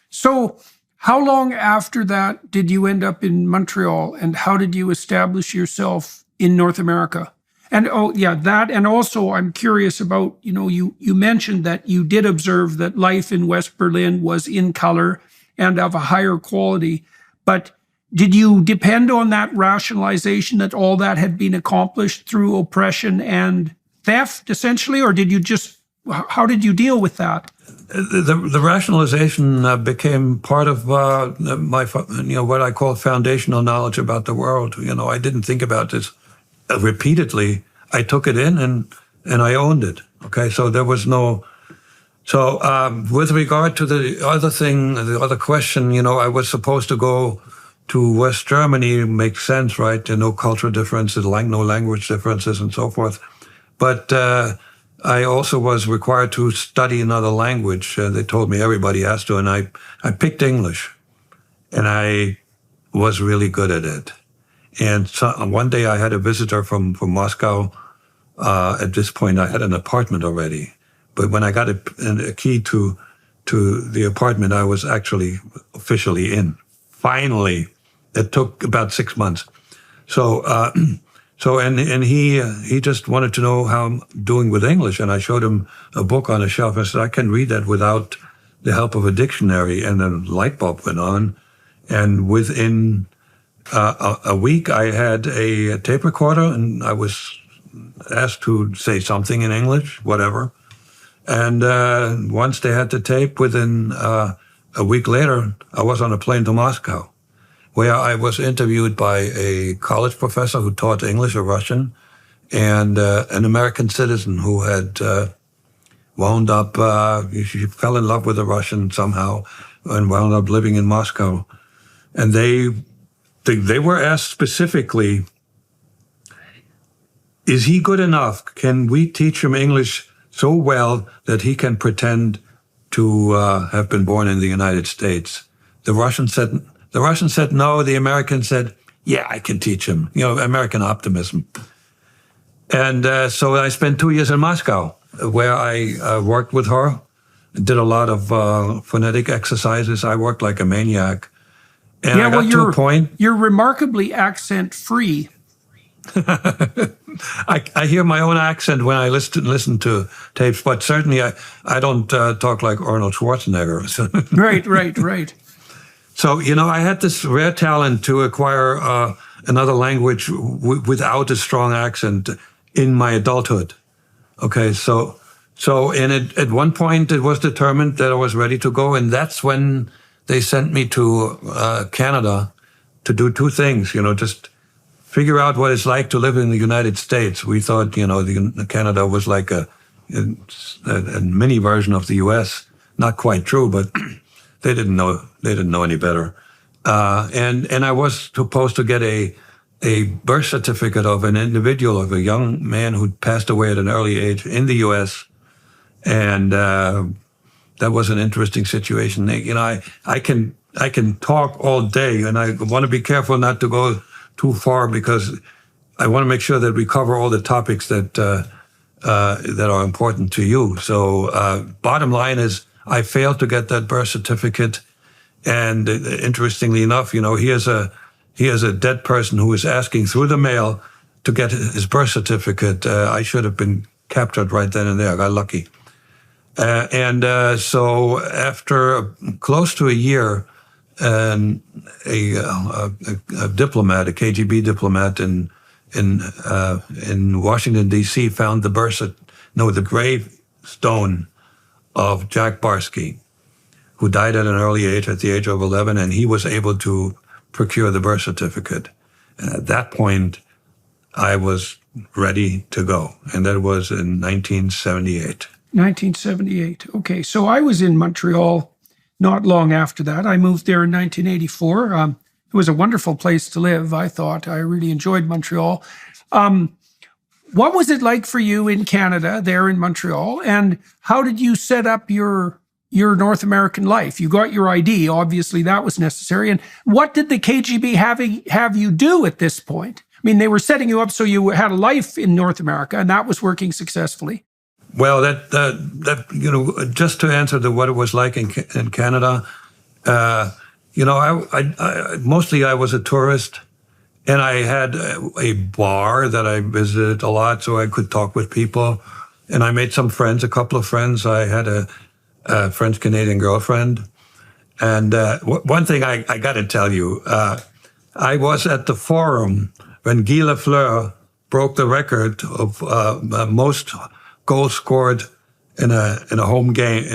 So how long after that did you end up in Montreal, and how did you establish yourself in North America? And that, and also I'm curious about, you mentioned that you did observe that life in West Berlin was in color and of a higher quality, But did you depend on that rationalization that all that had been accomplished through oppression and theft, essentially, or did you just, how did you deal with that? The rationalization became part of my, what I call foundational knowledge about the world. I didn't think about this repeatedly. I took it in and I owned it. Okay, so there was no. So with regard to the other thing, the other question, I was supposed to go to West Germany. Makes sense, right? There are no cultural differences, no language differences, and so forth. But I also was required to study another language. They told me everybody has to, and I picked English, and I was really good at it. And so one day I had a visitor from Moscow. At this point, I had an apartment already. But when I got a key to the apartment, I was actually officially in. Finally, it took about 6 months. So he just wanted to know how I'm doing with English, and I showed him a book on a shelf. I said, I can read that without the help of a dictionary. And then the light bulb went on, and within a week, I had a tape recorder, and I was asked to say something in English, whatever. And once they had the tape, within a week later, I was on a plane to Moscow, where I was interviewed by a college professor who taught English or Russian, and an American citizen who had wound up, she fell in love with a Russian somehow and wound up living in Moscow. And they were asked specifically, is he good enough? Can we teach him English so well that he can pretend to have been born in the United States? The Russian said no. The American said, yeah, I can teach him. American optimism. And so I spent 2 years in Moscow, where I worked with her, did a lot of phonetic exercises. I worked like a maniac. And I got to a point. You're remarkably accent-free. I hear my own accent when I listen to tapes, but certainly I don't talk like Arnold Schwarzenegger. Right. So, I had this rare talent to acquire another language without a strong accent in my adulthood. Okay, so at one point it was determined that I was ready to go, and that's when they sent me to Canada to do two things, just figure out what it's like to live in the United States. We thought, Canada was like a mini version of the U.S. Not quite true, but they didn't know any better. And I was supposed to get a birth certificate of an individual, of a young man who'd passed away at an early age in the U.S. And that was an interesting situation. I can talk all day, and I want to be careful not to go too far, because I want to make sure that we cover all the topics that are important to you. So bottom line is, I failed to get that birth certificate, and interestingly enough, here's a dead person who is asking through the mail to get his birth certificate. I should have been captured right then and there. I got lucky. So after close to a year, a diplomat, a KGB diplomat in Washington D.C. found the gravestone of Jack Barsky, who died at an early age, at the age of 11, and he was able to procure the birth certificate. And at that point, I was ready to go, and that was in 1978. 1978. Okay, so I was in Montreal not long after that. I moved there in 1984. It was a wonderful place to live, I thought. I really enjoyed Montreal. What was it like for you in Canada, there in Montreal? And how did you set up your North American life? You got your ID, obviously that was necessary. And what did the KGB have you do at this point? I mean, they were setting you up so you had a life in North America, and that was working successfully. Well, just to answer what it was like in Canada, I mostly I was a tourist, and I had a bar that I visited a lot, so I could talk with people, and I made some friends, a couple of friends. I had a French-Canadian girlfriend, And one thing I got to tell you, I was at the Forum when Guy Lafleur broke the record of most goals scored in a home game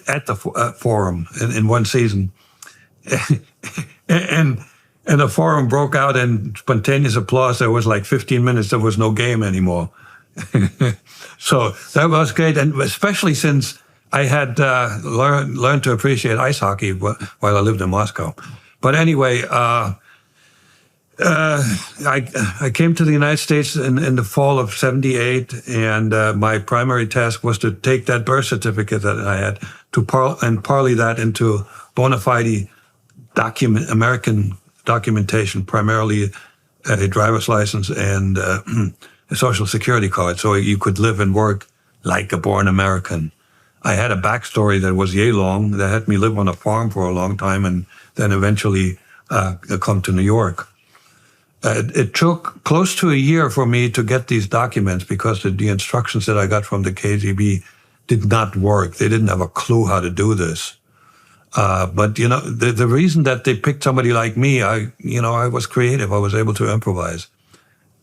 at the Forum in one season, and the Forum broke out in spontaneous applause. There was like 15 minutes. There was no game anymore. So that was great, and especially since I had learned to appreciate ice hockey while I lived in Moscow. But anyway, I came to the United States in the fall of '78, and my primary task was to take that birth certificate that I had and parlay that into bona fide American documentation, primarily a driver's license and a Social Security card, so you could live and work like a born American. I had a backstory that was yay long, that had me live on a farm for a long time and then eventually come to New York. It took close to a year for me to get these documents because the instructions that I got from the KGB did not work. They didn't have a clue how to do this. But, the reason that they picked somebody like me, I was creative. I was able to improvise.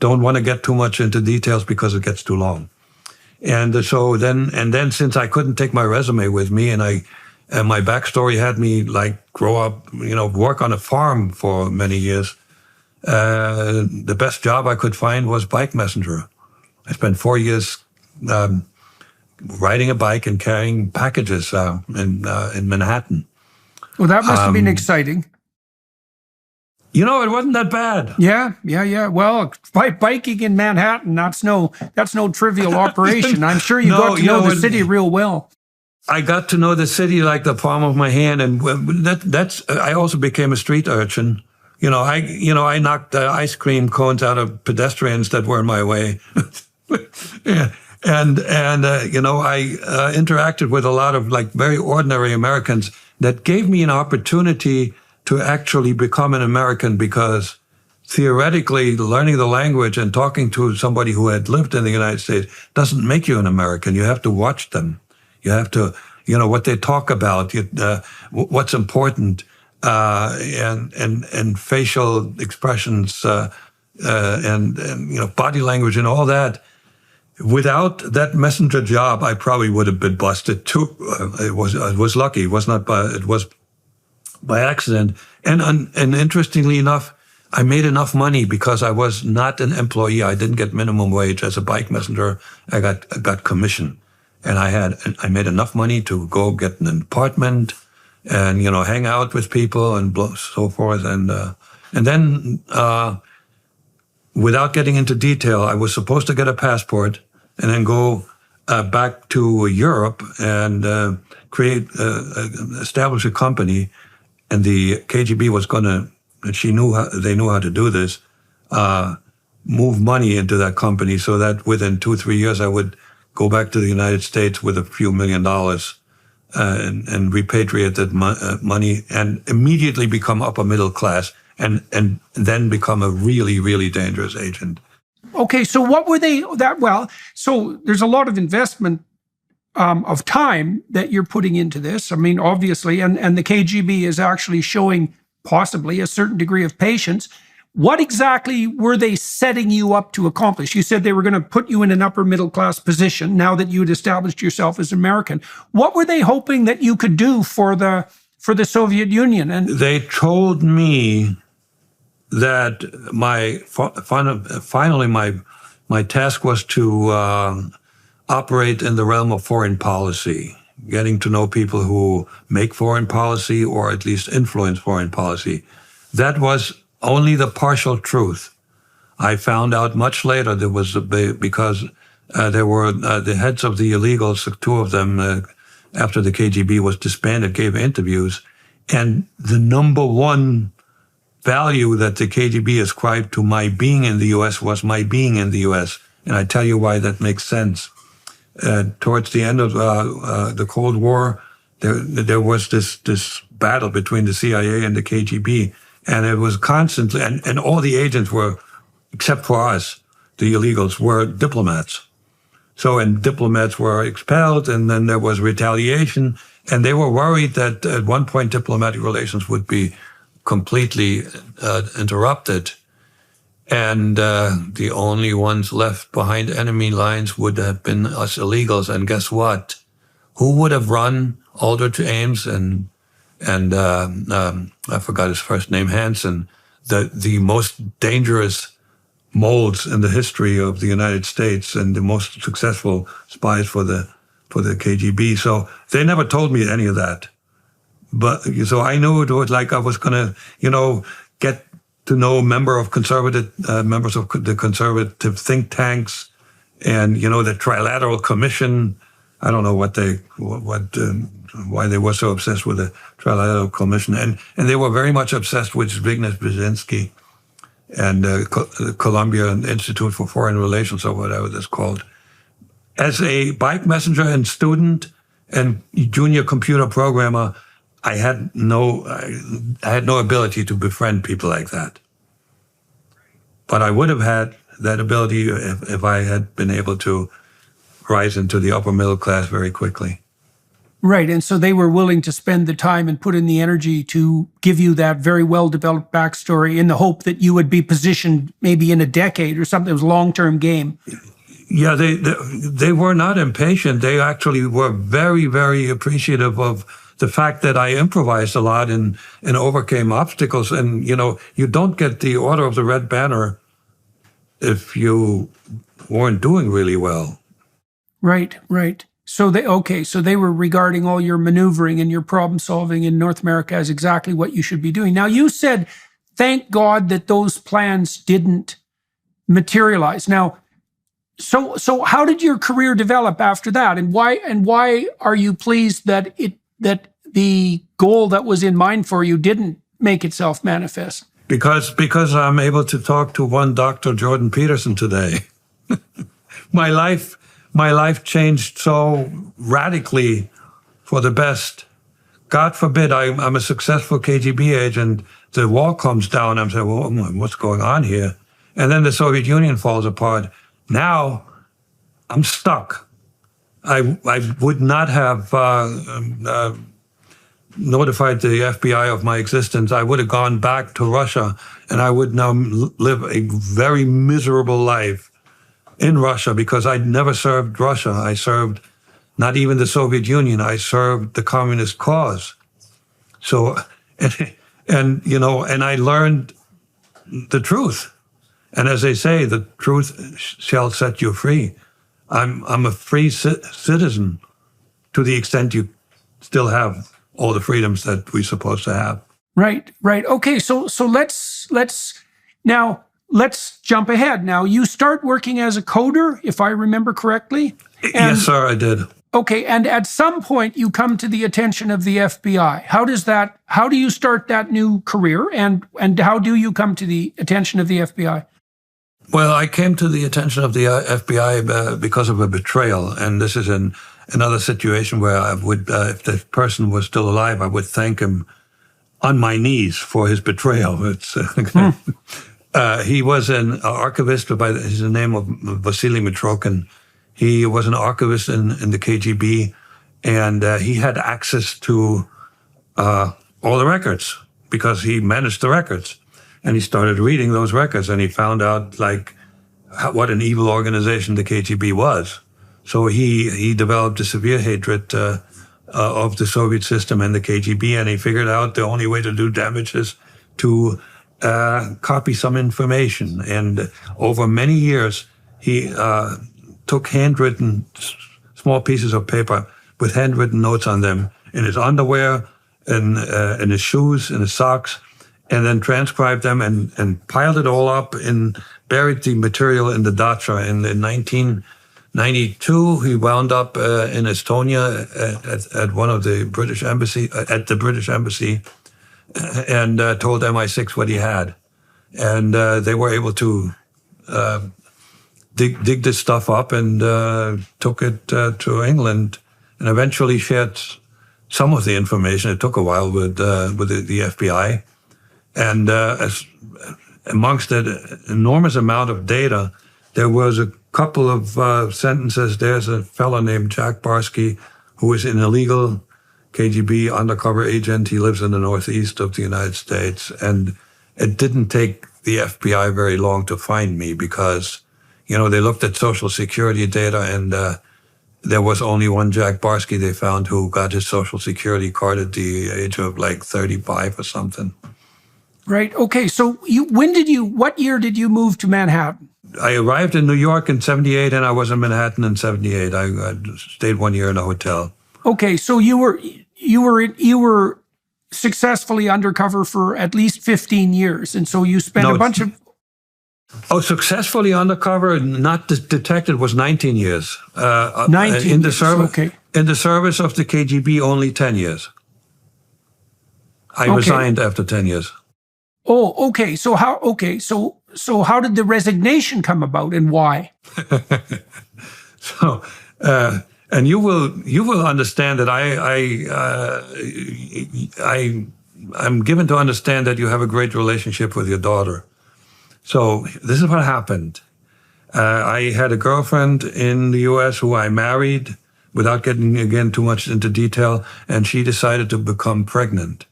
Don't want to get too much into details because it gets too long. And so then since I couldn't take my resume with me and my backstory had me grow up, work on a farm for many years, the best job I could find was bike messenger. I spent 4 years riding a bike and carrying packages in Manhattan. Well, that must have been exciting. It wasn't that bad. Yeah. Well, biking in Manhattan, that's no trivial operation. I'm sure you got to know the city real well. I got to know the city like the palm of my hand, and I also became a street urchin. I knocked ice cream cones out of pedestrians that were in my way. Yeah. And I interacted with a lot of very ordinary Americans that gave me an opportunity to actually become an American, because theoretically learning the language and talking to somebody who had lived in the United States doesn't make you an American. You have to watch them. You have to, what they talk about, what's important, and facial expressions, and body language and all that. Without that messenger job, I probably would have been busted too. I was lucky. It was by accident. And interestingly enough, I made enough money because I was not an employee. I didn't get minimum wage as a bike messenger. I got commission, and I made enough money to go get an apartment and hang out with people and so forth. And then without getting into detail, I was supposed to get a passport and then go back to Europe and establish a company. And the KGB was going to, they knew how to do this, move money into that company so that within 2-3 years I would go back to the United States with a few $1 million and repatriate that money and immediately become upper middle class and then become a really, really dangerous agent. Okay, so what were they so there's a lot of investment of time that you're putting into this. I mean, obviously, and the KGB is actually showing possibly a certain degree of patience. What exactly were they setting you up to accomplish? You said they were going to put you in an upper middle class position now that you had established yourself as American. What were they hoping that you could do for the Soviet Union? And they told me that finally my task was to operate in the realm of foreign policy, getting to know people who make foreign policy or at least influence foreign policy. That was only the partial truth. I found out much later there was because there were the heads of the illegals, 2 of them, after the KGB was disbanded, gave interviews, and the number one value that the KGB ascribed to my being in the U.S. was my being in the U.S. And I tell you why that makes sense. Towards the end of the Cold War, there was this battle between the CIA and the KGB, and it was constantly, and all the agents were, except for us, the illegals, were diplomats. So, and diplomats were expelled, and then there was retaliation, And they were worried that at one point diplomatic relations would be completely interrupted. And the only ones left behind enemy lines would have been us illegals. And guess what? Who would have run Aldrich Ames and I forgot his first name, Hansen, the most dangerous moles in the history of the United States and the most successful spies for the KGB. So they never told me any of that. But so I knew it was like I was going to, get to know members of the conservative think tanks, and the Trilateral Commission. I don't know why they were so obsessed with the Trilateral Commission, and they were very much obsessed with Zbigniew Brzezinski and the Columbia Institute for Foreign Relations, or whatever it's called. As a bike messenger and student and junior computer programmer, I had no ability to befriend people like that. But I would have had that ability if I had been able to rise into the upper middle class very quickly. Right, and so they were willing to spend the time and put in the energy to give you that very well-developed backstory in the hope that you would be positioned maybe in a decade or something. It was a long-term game. Yeah, they were not impatient. They actually were very, very appreciative of the fact that I improvised a lot and overcame obstacles. And, you don't get the Order of the Red Banner if you weren't doing really well. Right. So they were regarding all your maneuvering and your problem solving in North America as exactly what you should be doing. Now, you said, thank God that those plans didn't materialize. Now, so how did your career develop after that? And why are you pleased that the goal that was in mind for you didn't make itself manifest? Because I'm able to talk to one Dr. Jordan Peterson today. My life changed so radically for the best. God forbid I'm a successful KGB agent. The wall comes down. I'm saying, well, what's going on here? And then the Soviet Union falls apart. Now I'm stuck. I would not have notified the FBI of my existence. I would have gone back to Russia, and I would now live a very miserable life in Russia because I'd never served Russia. I served not even the Soviet Union. I served the communist cause. So, and I learned the truth. And as they say, the truth shall set you free. I'm a free citizen to the extent you still have all the freedoms that we're supposed to have. Right. Okay, so let's jump ahead. Now, you start working as a coder, if I remember correctly. Yes, sir, I did. Okay, and at some point you come to the attention of the FBI. How do you start that new career, and how do you come to the attention of the FBI? Well, I came to the attention of the FBI because of a betrayal, and this is another situation where I would, if the person was still alive, I would thank him on my knees for his betrayal. He was an archivist by his name of Vasily Mitrokin. He was an archivist in the KGB, and he had access to all the records because he managed the records. And he started reading those records, and he found out what an evil organization the KGB was. So he developed a severe hatred of the Soviet system and the KGB, and he figured out the only way to do damage is to copy some information. And over many years, he took handwritten small pieces of paper with handwritten notes on them in his underwear, in his shoes, in his socks, and then transcribed them and piled it all up and buried the material in the dacha. And in 1992, he wound up in Estonia at one of the British embassy, and told MI6 what he had. And they were able to dig this stuff up and took it to England, and eventually shared some of the information. It took a while with the FBI. And amongst that enormous amount of data, there was a couple of sentences. There's a fellow named Jack Barsky who is an illegal KGB undercover agent. He lives in the northeast of the United States. And it didn't take the FBI very long to find me because, they looked at Social Security data, and there was only one Jack Barsky they found who got his Social Security card at the age of like 35 or something. Right. Okay. So what year did you move to Manhattan? I arrived in New York in 78, and I was in Manhattan in 78. I stayed 1 year in a hotel. Okay. So you were successfully undercover for at least 15 years. And so you spent a bunch of... Oh, successfully undercover, not detected, was 19 years. 19 in the years, service, okay. In the service of the KGB, only 10 years. I resigned after 10 years. Oh, okay. So how did the resignation come about, and why? And you will understand that I'm given to understand that you have a great relationship with your daughter. So this is what happened. I had a girlfriend in the U.S. who I married without getting, again, too much into detail, and she decided to become pregnant.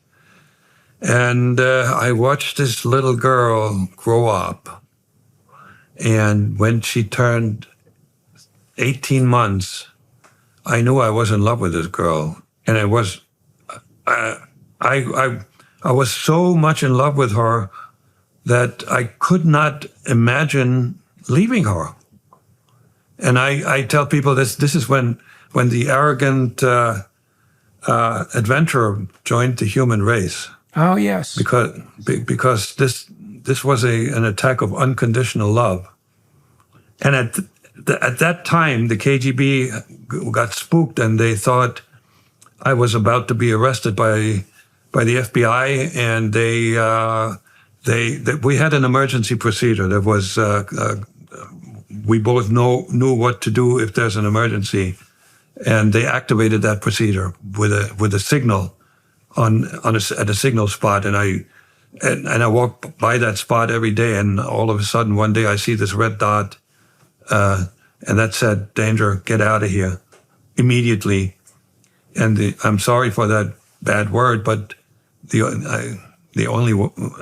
And I watched this little girl grow up. And when she turned 18 months, I knew I was in love with this girl. And I was so much in love with her that I could not imagine leaving her. And I tell people this is when the arrogant adventurer joined the human race. Oh, yes. Because this was an attack of unconditional love. And at that time, the KGB got spooked, and they thought I was about to be arrested by the FBI, and we had an emergency procedure. There was we both knew what to do if there's an emergency, and they activated that procedure with a signal at a signal spot, and I walk by that spot every day, and all of a sudden one day I see this red dot, and that said, "Danger, get out of here immediately." And I'm sorry for that bad word, but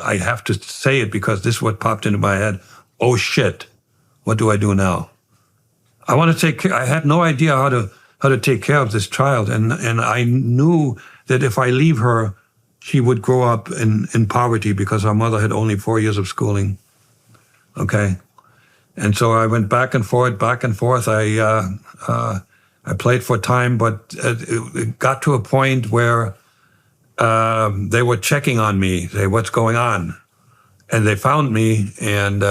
I have to say it because this is what popped into my head. Oh shit, what do I do now? I want to take care. I had no idea how to take care of this child, and I knew that if I leave her, she would grow up in poverty because her mother had only 4 years of schooling. Okay, and so I went back and forth. I played for time, but it got to a point where they were checking on me, say, what's going on? And they found me, and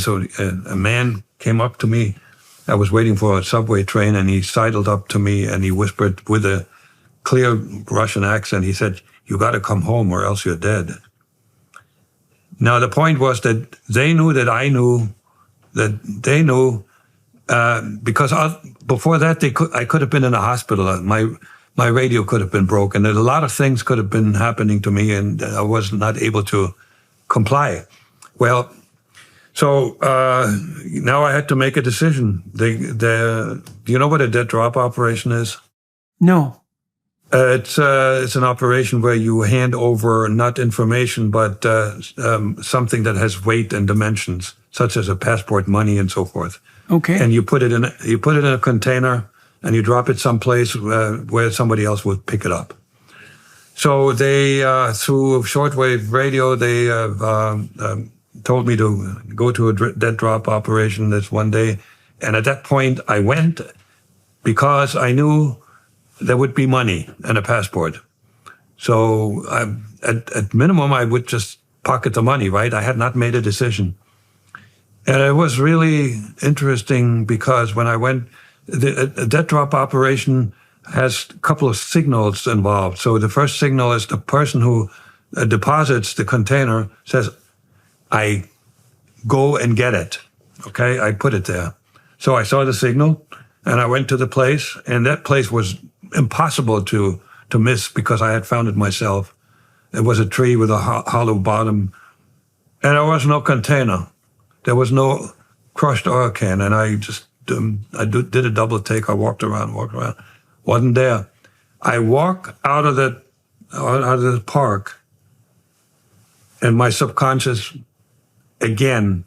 so a man came up to me. I was waiting for a subway train, and he sidled up to me, and he whispered with a clear Russian accent, he said, "You got to come home or else you're dead." Now, the point was that they knew that I knew that they knew, because before that, I could have been in a hospital. My radio could have been broken. And a lot of things could have been happening to me, and I was not able to comply. Well, so now I had to make a decision. Do you know what a dead drop operation is? No. It's an operation where you hand over not information, but something that has weight and dimensions, such as a passport, money, and so forth. Okay. And you put it in a container, and you drop it someplace where somebody else would pick it up. So they, through shortwave radio, they told me to go to a dead drop operation this one day. And at that point, I went because I knew there would be money and a passport. So at minimum, I would just pocket the money, right? I had not made a decision. And it was really interesting because when I went, a dead drop operation has a couple of signals involved. So the first signal is the person who deposits the container says, "I go and get it." Okay, I put it there. So I saw the signal, and I went to the place, and that place was impossible to miss because I had found it myself. It was a tree with a hollow bottom, and there was no container. There was no crushed oil can, and I just did a double take. I walked around, wasn't there. I walk out of the park, and my subconscious again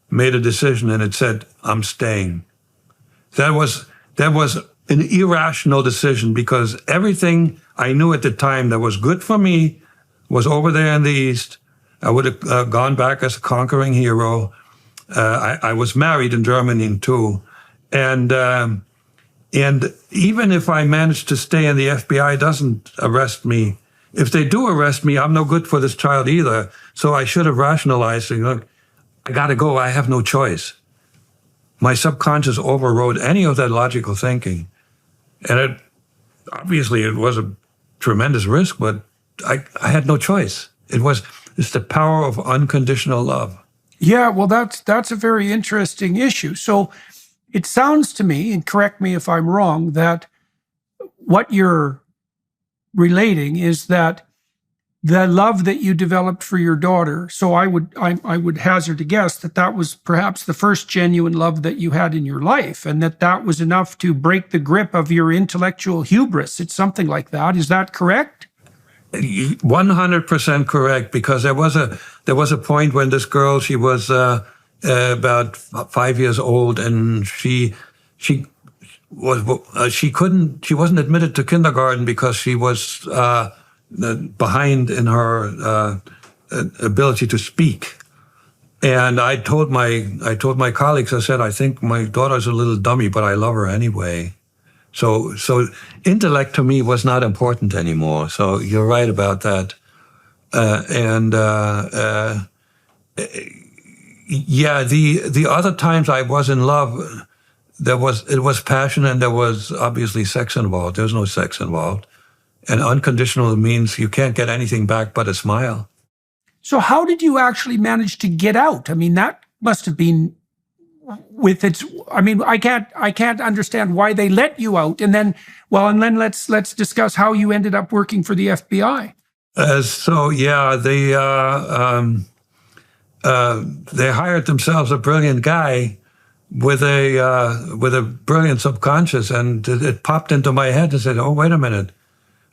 made a decision, and it said, "I'm staying." That was an irrational decision, because everything I knew at the time that was good for me was over there in the East. I would have gone back as a conquering hero. I was married in Germany too, and even if I managed to stay and the FBI doesn't arrest me, if they do arrest me, I'm no good for this child either. So I should have rationalized, look, I got to go. I have no choice. My subconscious overrode any of that logical thinking. And obviously it was a tremendous risk, but I had no choice. It's the power of unconditional love. Yeah, well, that's a very interesting issue. So it sounds to me, and correct me if I'm wrong, that what you're relating is that the love that you developed for your daughter. So I would hazard to guess that that was perhaps the first genuine love that you had in your life, and that was enough to break the grip of your intellectual hubris. It's something like that. Is that correct? 100% correct, because there was a point when this girl, she was about 5 years old, and she wasn't admitted to kindergarten because she was behind in her ability to speak. And I told my colleagues, I said, I think my daughter's a little dummy, but I love her anyway. So intellect to me was not important anymore. So you're right about that. Yeah, the other times I was in love, it was passion, and there was obviously sex involved. There was no sex involved. And unconditional means you can't get anything back but a smile. So how did you actually manage to get out? I mean, that must have been I can't understand why they let you out. And then let's discuss how you ended up working for the FBI. They hired themselves a brilliant guy with a brilliant subconscious, and it popped into my head and said, "Oh, wait a minute.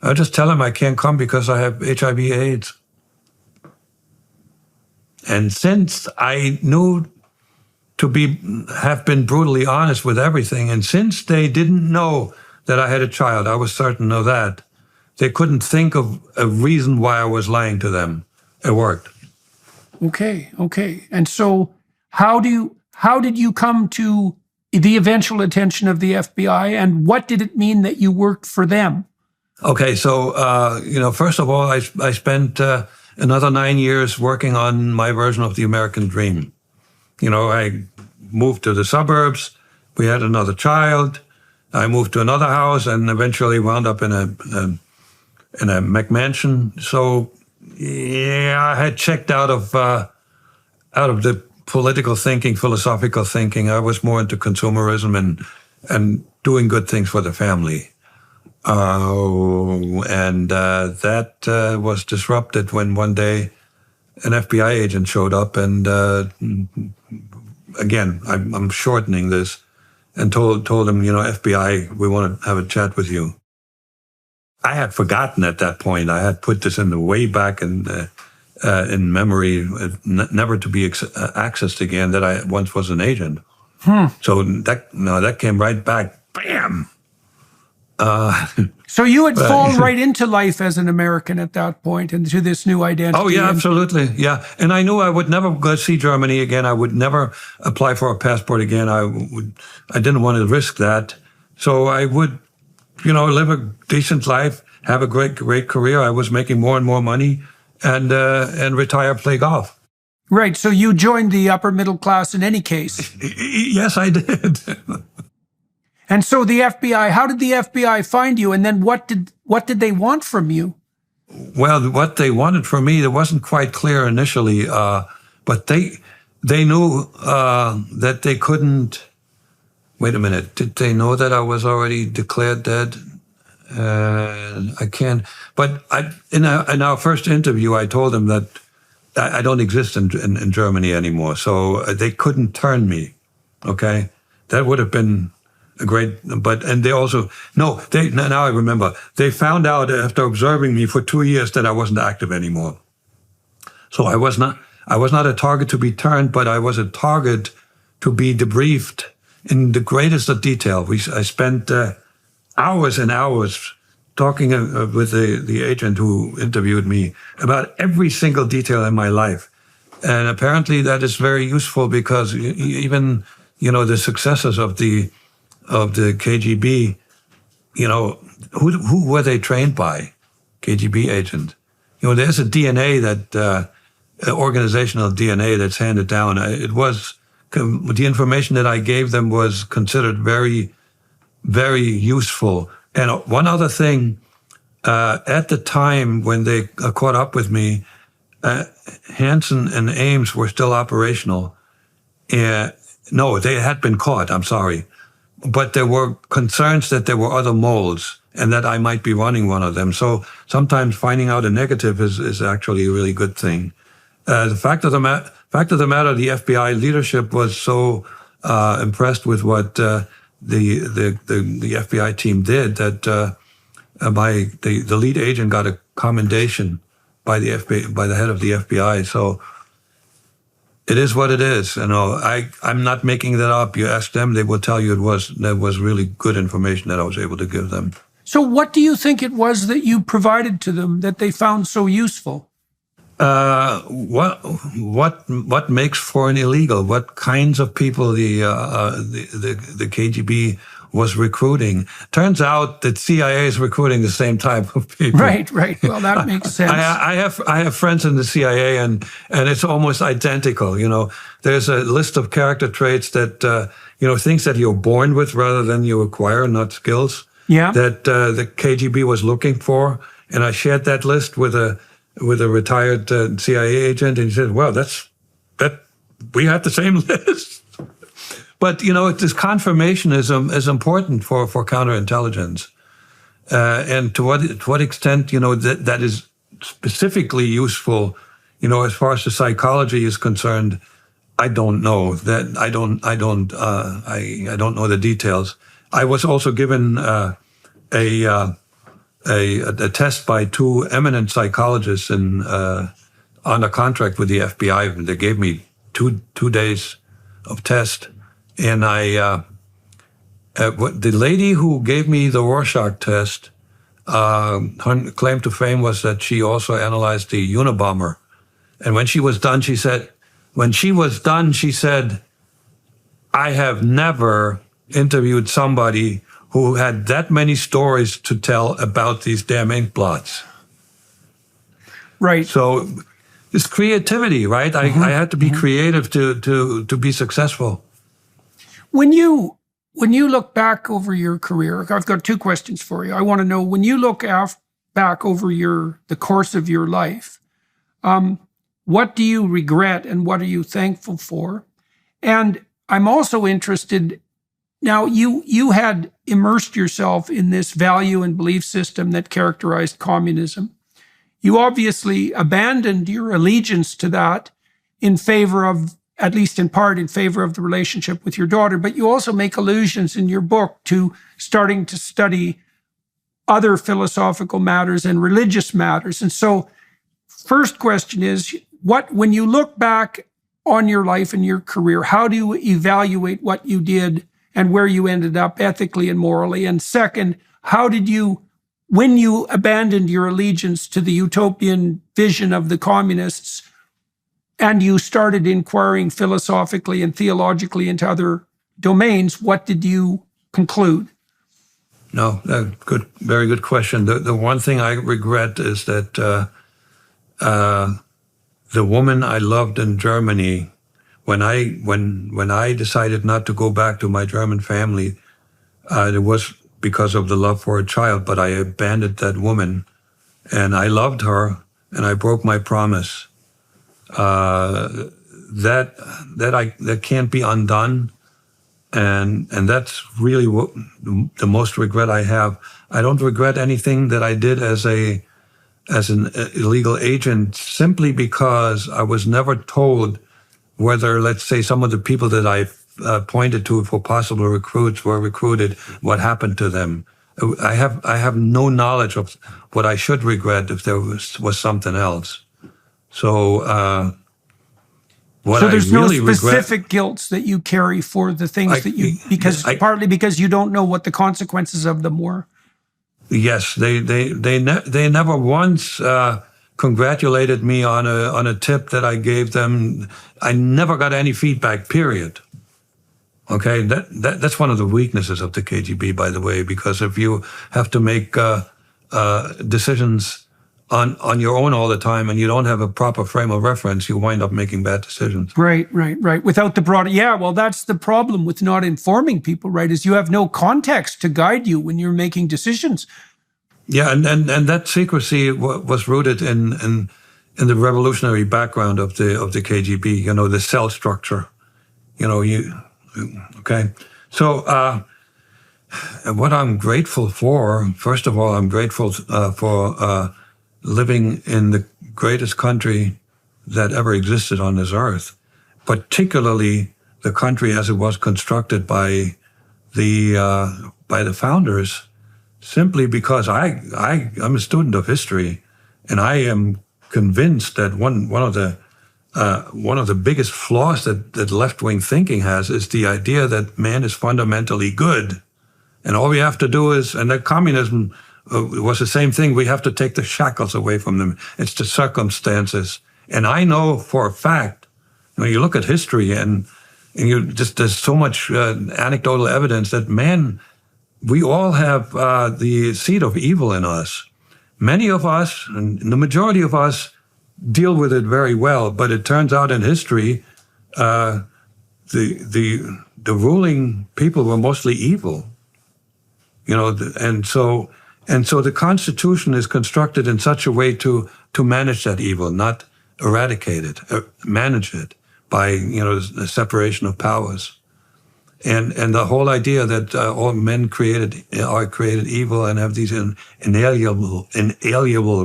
I'll just tell him I can't come because I have HIV/AIDS." And since I knew have been brutally honest with everything, and since they didn't know that I had a child, I was certain of that. They couldn't think of a reason why I was lying to them. It worked. Okay. And so how did you come to the eventual attention of the FBI, and what did it mean that you worked for them? Okay, so first of all, I spent another 9 years working on my version of the American dream. I moved to the suburbs. We had another child. I moved to another house, and eventually wound up in a McMansion. So yeah, I had checked out of the political thinking, philosophical thinking. I was more into consumerism and doing good things for the family. That was disrupted when one day an FBI agent showed up, and again, I'm shortening this, and told him, FBI, we want to have a chat with you. I had forgotten at that point. I had put this in the way back in memory, never to be accessed again, that I once was an agent. So that came right back, bam. So you had fallen right into life as an American at that point, and to this new identity. Oh yeah, absolutely, yeah. And I knew I would never go see Germany again. I would never apply for a passport again. I didn't want to risk that. So I would, live a decent life, have a great career. I was making more and more money, and retire, play golf. Right. So you joined the upper middle class in any case. Yes, I did. And so the FBI, how did the FBI find you? And then what did they want from you? Well, what they wanted from me, it wasn't quite clear initially, but they knew that they couldn't. Wait a minute. Did they know that I was already declared dead? I can't. But in our first interview, I told them that I don't exist in Germany anymore, so they couldn't turn me. Okay, that would have been and they also, no, now I remember, they found out after observing me for 2 years that I wasn't active anymore. So I was not a target to be turned, but I was a target to be debriefed in the greatest of detail. I spent hours and hours talking with the agent who interviewed me about every single detail in my life. And apparently that is very useful because even, the successors of the KGB, who were they trained by? KGB agent. There's a DNA organizational DNA that's handed down. The information that I gave them was considered very, very useful. And one other thing, at the time when they caught up with me, Hansen and Ames were still operational. No, they had been caught, I'm sorry. But there were concerns that there were other moles and that I might be running one of them. So sometimes finding out a negative is actually a really good thing. The fact of the matter, the FBI leadership was so impressed with what the FBI team did that the lead agent got a commendation by the head of the FBI. So it is what it is. I'm not making that up. You ask them, they will tell you that was really good information that I was able to give them. So what do you think it was that you provided to them that they found so useful? What makes for an illegal? What kinds of people the KGB was recruiting? Turns out that CIA is recruiting the same type of people. Right. Well, that makes sense. I have friends in the CIA, and it's almost identical. There's a list of character traits that things that you're born with rather than you acquire, not skills. Yeah. That the KGB was looking for, and I shared that list with a retired CIA agent, and he said, "Well, we had the same list." But this confirmationism is important for counterintelligence, and to what extent that is specifically useful, as far as the psychology is concerned, I don't know. That I don't know the details. I was also given a test by two eminent psychologists on a contract with the FBI. They gave me two days of test, and the lady who gave me the Rorschach test, her claim to fame was that she also analyzed the Unabomber, and when she was done, she said, "I have never interviewed somebody who had that many stories to tell about these damn ink blots." Right. So it's creativity, right? Mm-hmm. I had to be creative to be successful. When you look back over your career, I've got two questions for you. I want to know, when you look back over the course of your life, what do you regret and what are you thankful for? And I'm also interested. Now, you had immersed yourself in this value and belief system that characterized communism. You obviously abandoned your allegiance to that in favor of, at least in part, in favor of the relationship with your daughter, but you also make allusions in your book to starting to study other philosophical matters and religious matters. And so, first question is, when you look back on your life and your career, how do you evaluate what you did and where you ended up ethically and morally? And second, how did you, when you abandoned your allegiance to the utopian vision of the communists and you started inquiring philosophically and theologically into other domains, what did you conclude? No, very good question. The one thing I regret is that the woman I loved in Germany, when I decided not to go back to my German family, it was because of the love for a child, but I abandoned that woman, and I loved her, and I broke my promise. That can't be undone, and that's really the most regret I have. I don't regret anything that I did as an illegal agent, simply because I was never told whether, let's say, some of the people that I pointed to for possible recruits were recruited, what happened to them. I have no knowledge of what I should regret if there was something else. So what so there's I really no specific regret, guilt that you carry for the things that you, partly because you don't know what the consequences of them were. Yes, they never once congratulated me on a tip that I gave them. I never got any feedback, period. Okay, that's one of the weaknesses of the KGB, by the way, because if you have to make decisions on your own all the time and you don't have a proper frame of reference, you wind up making bad decisions. Right. Without the broad, well, that's the problem with not informing people, right? Is you have no context to guide you when you're making decisions. Yeah, and that secrecy was rooted in the revolutionary background of the KGB. You know, the cell structure. You know, okay. So what I'm grateful for, first of all, I'm grateful for living in the greatest country that ever existed on this earth, particularly the country as it was constructed by the founders, simply because I'm a student of history, and I am convinced that one of the biggest flaws that left-wing thinking has is the idea that man is fundamentally good, and all we have to do is, and that communism was the same thing. We have to take the shackles away from them. It's the circumstances. And I know for a fact, when you look at history and there's so much anecdotal evidence that we all have the seed of evil in us. Many of us, and the majority of us, deal with it very well. But it turns out in history, the ruling people were mostly evil. You know, and so the Constitution is constructed in such a way to manage that evil, not eradicate it, manage it by, you know, the separation of powers. And the whole idea that all men are created equal and have these inalienable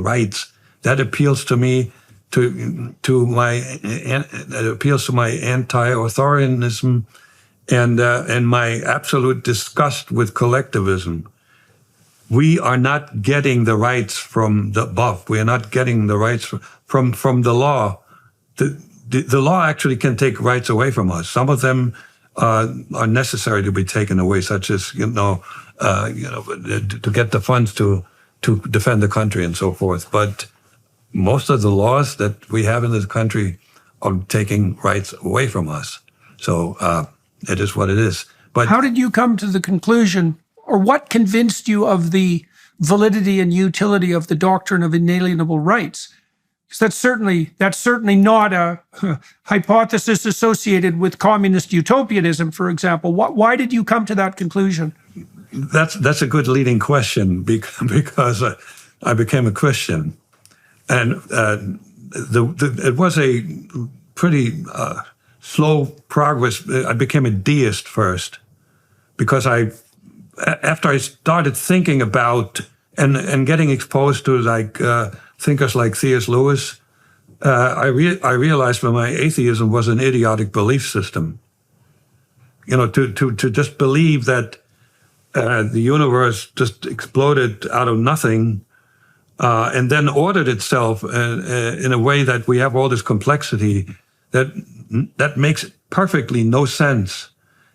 rights, that appeals to me to my anti-authoritarianism and my absolute disgust with collectivism. We are not getting the rights from the above. We are not getting the rights from the law. The law actually can take rights away from us. Some of them are necessary to be taken away, such as to get the funds to defend the country and so forth. But most of the laws that we have in this country are taking rights away from us. So it is what it is. But how did you come to the conclusion, or what convinced you of the validity and utility of the doctrine of inalienable rights? Because that's certainly not a hypothesis associated with communist utopianism, for example. Why did you come to that conclusion? That's a good leading question, because I became a Christian, and it was a pretty slow progress. I became a deist first, because after I started thinking about and getting exposed to thinkers like C.S. Lewis, I realized that my atheism was an idiotic belief system. You know, to just believe that the universe just exploded out of nothing and then ordered itself in a way that we have all this complexity, that makes perfectly no sense.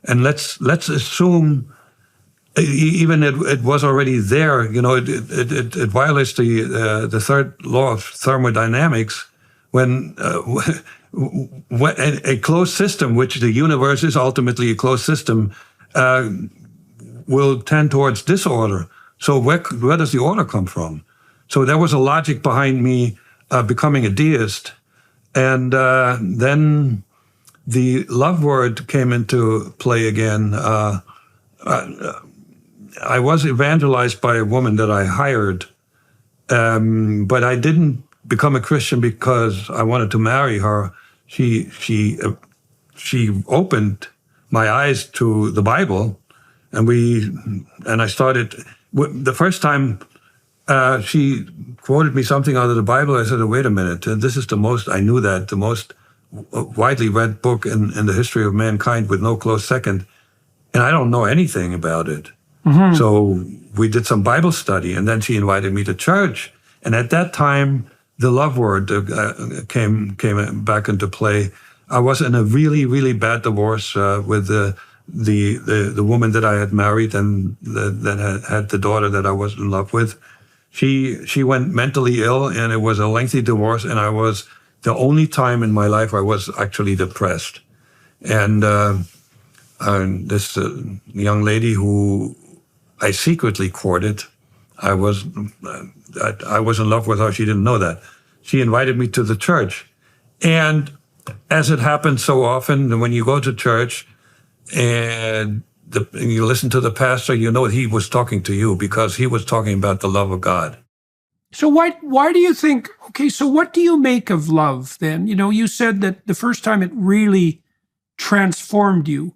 And let's assume even it was already there. You know, it violates the third law of thermodynamics when a closed system, which the universe is ultimately a closed system, will tend towards disorder. So where does the order come from? So there was a logic behind me becoming a deist, and then the love word came into play again. I was evangelized by a woman that I hired, but I didn't become a Christian because I wanted to marry her. She opened my eyes to the Bible, and I started. The first time she quoted me something out of the Bible, I said, "Oh, wait a minute! This is the most widely read book in the history of mankind with no close second, and I don't know anything about it. So we did some Bible study, and then she invited me to church. And at that time, the love word came back into play. I was in a really, really bad divorce with the woman that I had married and that had the daughter that I was in love with. She went mentally ill, and it was a lengthy divorce, and I was the only time in my life I was actually depressed. And this young lady who I secretly courted, I was in love with her. She didn't know that. She invited me to the church. And as it happens so often, when you go to church and you listen to the pastor, you know he was talking to you because he was talking about the love of God. So why do you think, okay, so what do you make of love then? You know, you said that the first time it really transformed you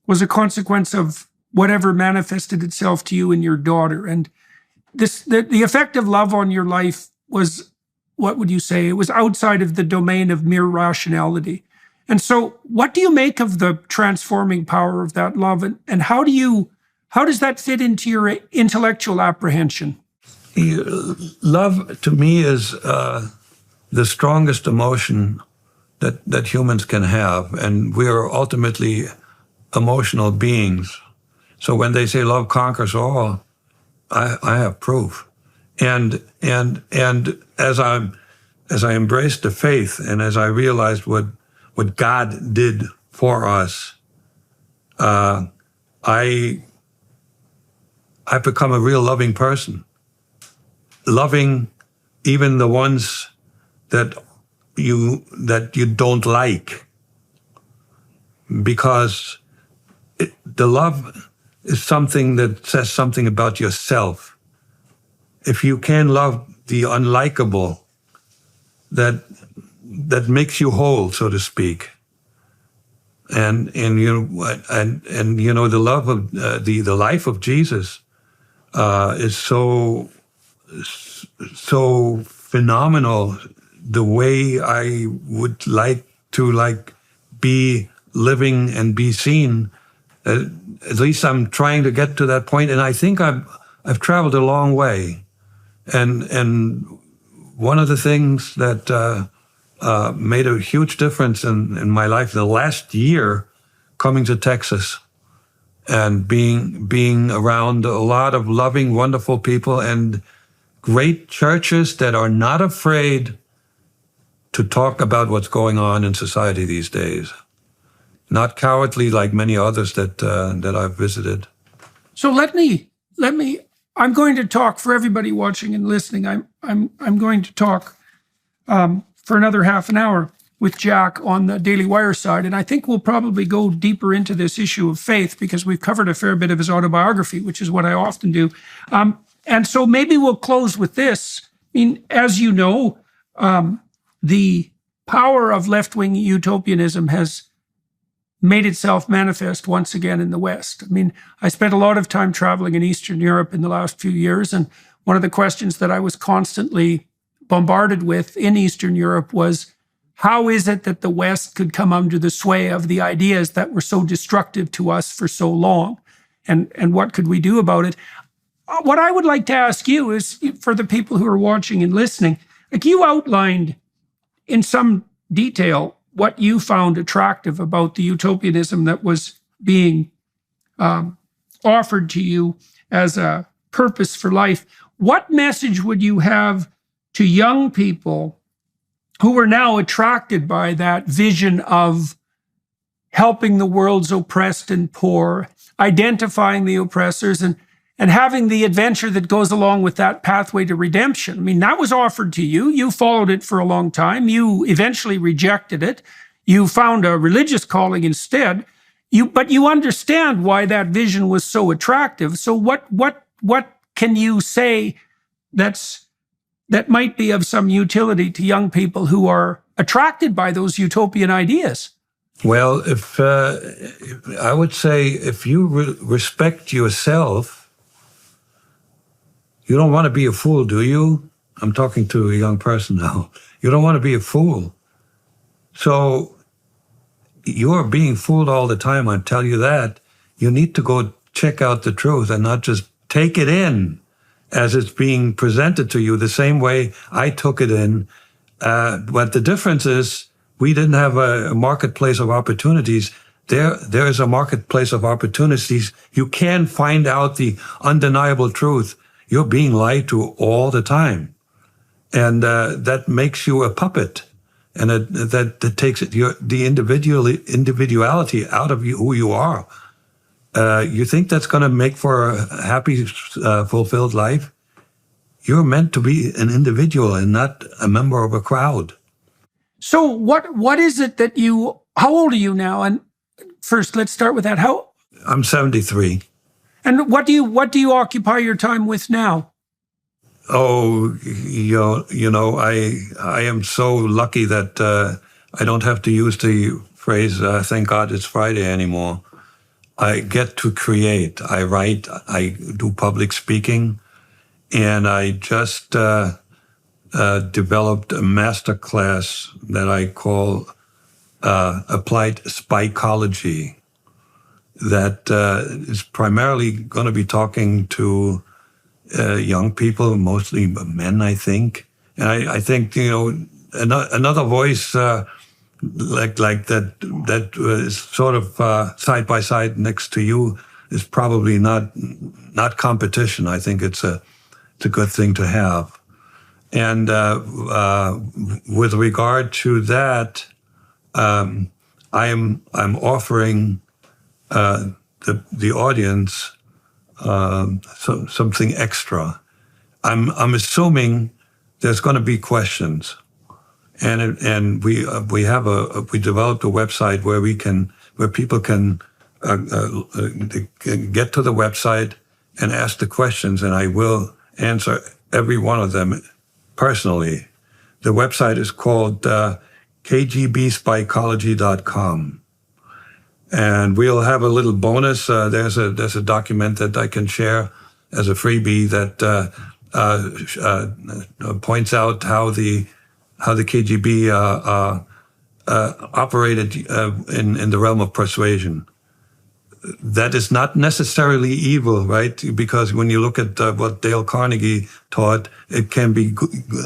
was a consequence of whatever manifested itself to you and your daughter. And the effect of love on your life was, what would you say? It was outside of the domain of mere rationality. And so what do you make of the transforming power of that love? And how does that fit into your intellectual apprehension? Love to me is the strongest emotion that humans can have. And we are ultimately emotional beings. So when they say love conquers all, I have proof. And as I embraced the faith and as I realized what God did for us, I've become a real loving person. Loving even the ones that you don't like, because the love is something that says something about yourself. If you can love the unlikable, that makes you whole, so to speak. And you know the love of the life of Jesus is so phenomenal. The way I would like to be living and be seen. At least I'm trying to get to that point, and I think I've traveled a long way. And one of the things that made a huge difference in my life the last year, coming to Texas and being around a lot of loving, wonderful people and great churches that are not afraid to talk about what's going on in society these days. Not cowardly like many others that I've visited. So let me. I'm going to talk for everybody watching and listening. I'm going to talk for another half an hour with Jack on the Daily Wire side, and I think we'll probably go deeper into this issue of faith because we've covered a fair bit of his autobiography, which is what I often do. And so maybe we'll close with this. I mean, as you know, the power of left-wing utopianism has made itself manifest once again in the West. I mean, I spent a lot of time traveling in Eastern Europe in the last few years, and one of the questions that I was constantly bombarded with in Eastern Europe was, how is it that the West could come under the sway of the ideas that were so destructive to us for so long? And what could we do about it? What I would like to ask you is, for the people who are watching and listening, like you outlined in some detail what you found attractive about the utopianism that was being offered to you as a purpose for life. What message would you have to young people who are now attracted by that vision of helping the world's oppressed and poor, identifying the oppressors, and having the adventure that goes along with that pathway to redemption? I mean, that was offered to you. You followed it for a long time. You eventually rejected it. You found a religious calling instead. But you understand why that vision was so attractive. So what can you say that might be of some utility to young people who are attracted by those utopian ideas? Well, if I would say, if you respect yourself, you don't want to be a fool, do you? I'm talking to a young person now. You don't want to be a fool. So you're being fooled all the time, I tell you that. You need to go check out the truth and not just take it in as it's being presented to you the same way I took it in. But the difference is we didn't have a marketplace of opportunities. There is a marketplace of opportunities. You can find out the undeniable truth. You're being lied to all the time. And that makes you a puppet. And that takes the individuality out of you, who you are. You think that's going to make for a happy, fulfilled life? You're meant to be an individual and not a member of a crowd. So what is it that how old are you now? And first, let's start with that. I'm 73. And what do you occupy your time with now? Oh, I am so lucky that I don't have to use the phrase, thank God it's Friday anymore. I get to create. I write, I do public speaking, and I just developed a master class that I call Applied Spycology that is primarily going to be talking to young people, mostly men, I think. And I think, another voice like that is sort of side by side next to you is probably not competition. I think it's a good thing to have. And with regard to that, I'm offering the audience something extra. I'm assuming there's going to be questions, and we developed a website where people can get to the website and ask the questions, and I will answer every one of them personally. The website is called kgbspycology.com. And we'll have a little bonus. There's a document that I can share as a freebie that points out how the KGB operated in the realm of persuasion. That is not necessarily evil, right? Because when you look at what Dale Carnegie taught, it can be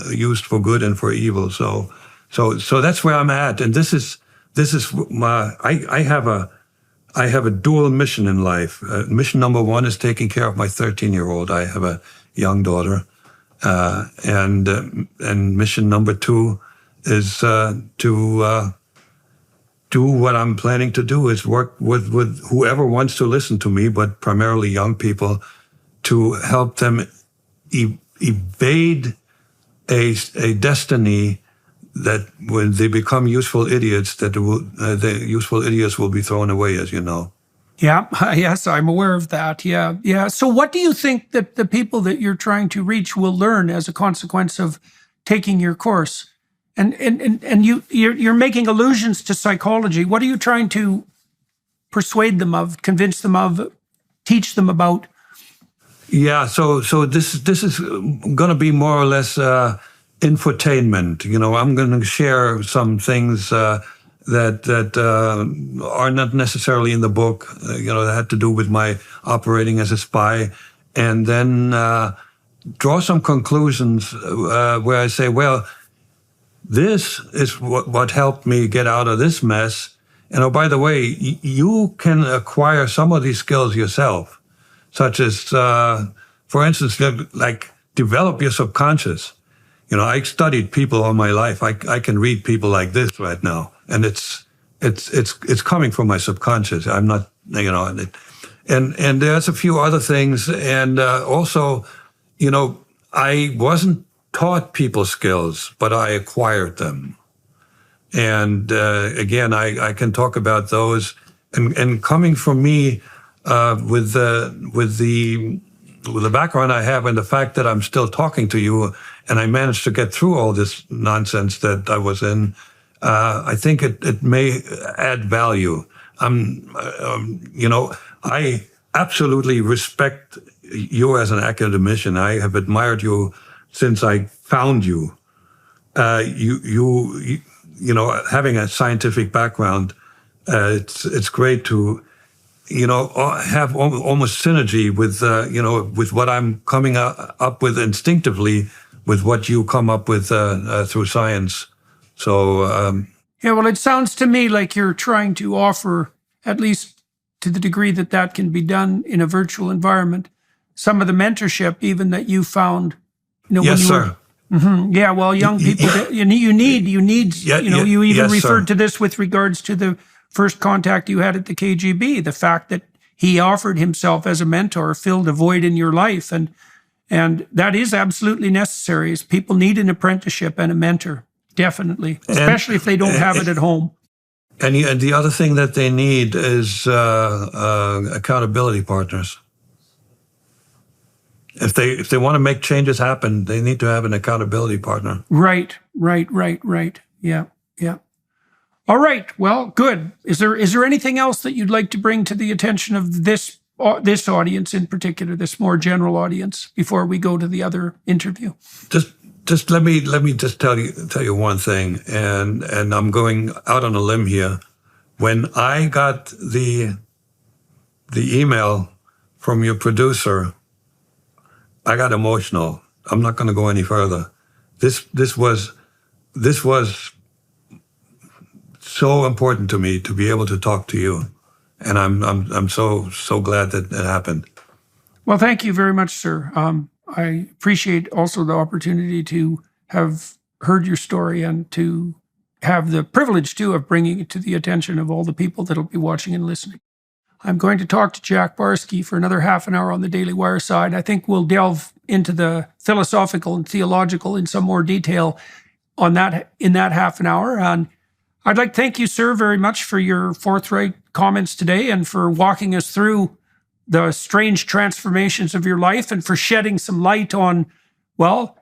used for good and for evil. So that's where I'm at. And this is I have a dual mission in life. Mission number one is taking care of my 13-year-old. I have a young daughter. And mission number two is to do what I'm planning to do, is work with whoever wants to listen to me, but primarily young people, to help them evade a destiny that when they become useful idiots, the useful idiots will be thrown away, as you know. Yeah, yes, I'm aware of that. Yeah. So what do you think that the people that you're trying to reach will learn as a consequence of taking your course? And you're making allusions to psychology. What are you trying to persuade them of, convince them of, teach them about? Yeah, so this is going to be more or less infotainment. I'm going to share some things that are not necessarily in the book. That had to do with my operating as a spy, and then draw some conclusions where I say, well, this is what helped me get out of this mess. And oh, by the way, you can acquire some of these skills yourself, such as, for instance, like develop your subconscious. I studied people all my life. I can read people like this right now, and it's coming from my subconscious. I'm not, and there's a few other things, and also, I wasn't taught people skills, but I acquired them. And again, I can talk about those. And coming from me with the background I have and the fact that I'm still talking to you, and I managed to get through all this nonsense that I was in, I think it may add value. I absolutely respect you as an academician. I have admired you since I found you. having a scientific background, it's great to, have almost synergy with, with what I'm coming up with instinctively with what you come up with through science. So, yeah, well, it sounds to me like you're trying to offer, at least to the degree that that can be done in a virtual environment, some of the mentorship even that you found, yes, sir. Yeah, well, young people, you need, you even yes, referred sir. to this with regards to the first contact you had at the KGB, the fact that he offered himself as a mentor, filled a void in your life. And that is absolutely necessary, is people need an apprenticeship and a mentor, definitely, especially if they don't have it at home. And the other thing that they need is accountability partners. If they want to make changes happen, they need to have an accountability partner. Right. Yeah. All right. Well, good. Is there anything else that you'd like to bring to the attention of this audience in particular, this more general audience, before we go to the other interview? Just let me just tell you one thing, and I'm going out on a limb here. When I got the email from your producer, I got emotional. I'm not going to go any further. This was so important to me to be able to talk to you, and I'm so glad that it happened. Well, thank you very much, sir. I appreciate also the opportunity to have heard your story and to have the privilege, too, of bringing it to the attention of all the people that will be watching and listening. I'm going to talk to Jack Barsky for another half an hour on the Daily Wire side. I think we'll delve into the philosophical and theological in some more detail on that in that half an hour. And I'd like to thank you, sir, very much for your forthright comments today and for walking us through the strange transformations of your life and for shedding some light on, well,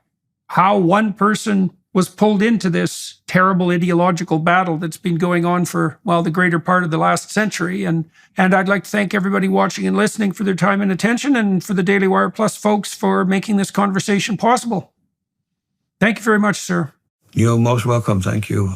how one person was pulled into this terrible ideological battle that's been going on for, well, the greater part of the last century. And I'd like to thank everybody watching and listening for their time and attention, and for the Daily Wire Plus folks for making this conversation possible. Thank you very much, sir. You're most welcome. Thank you.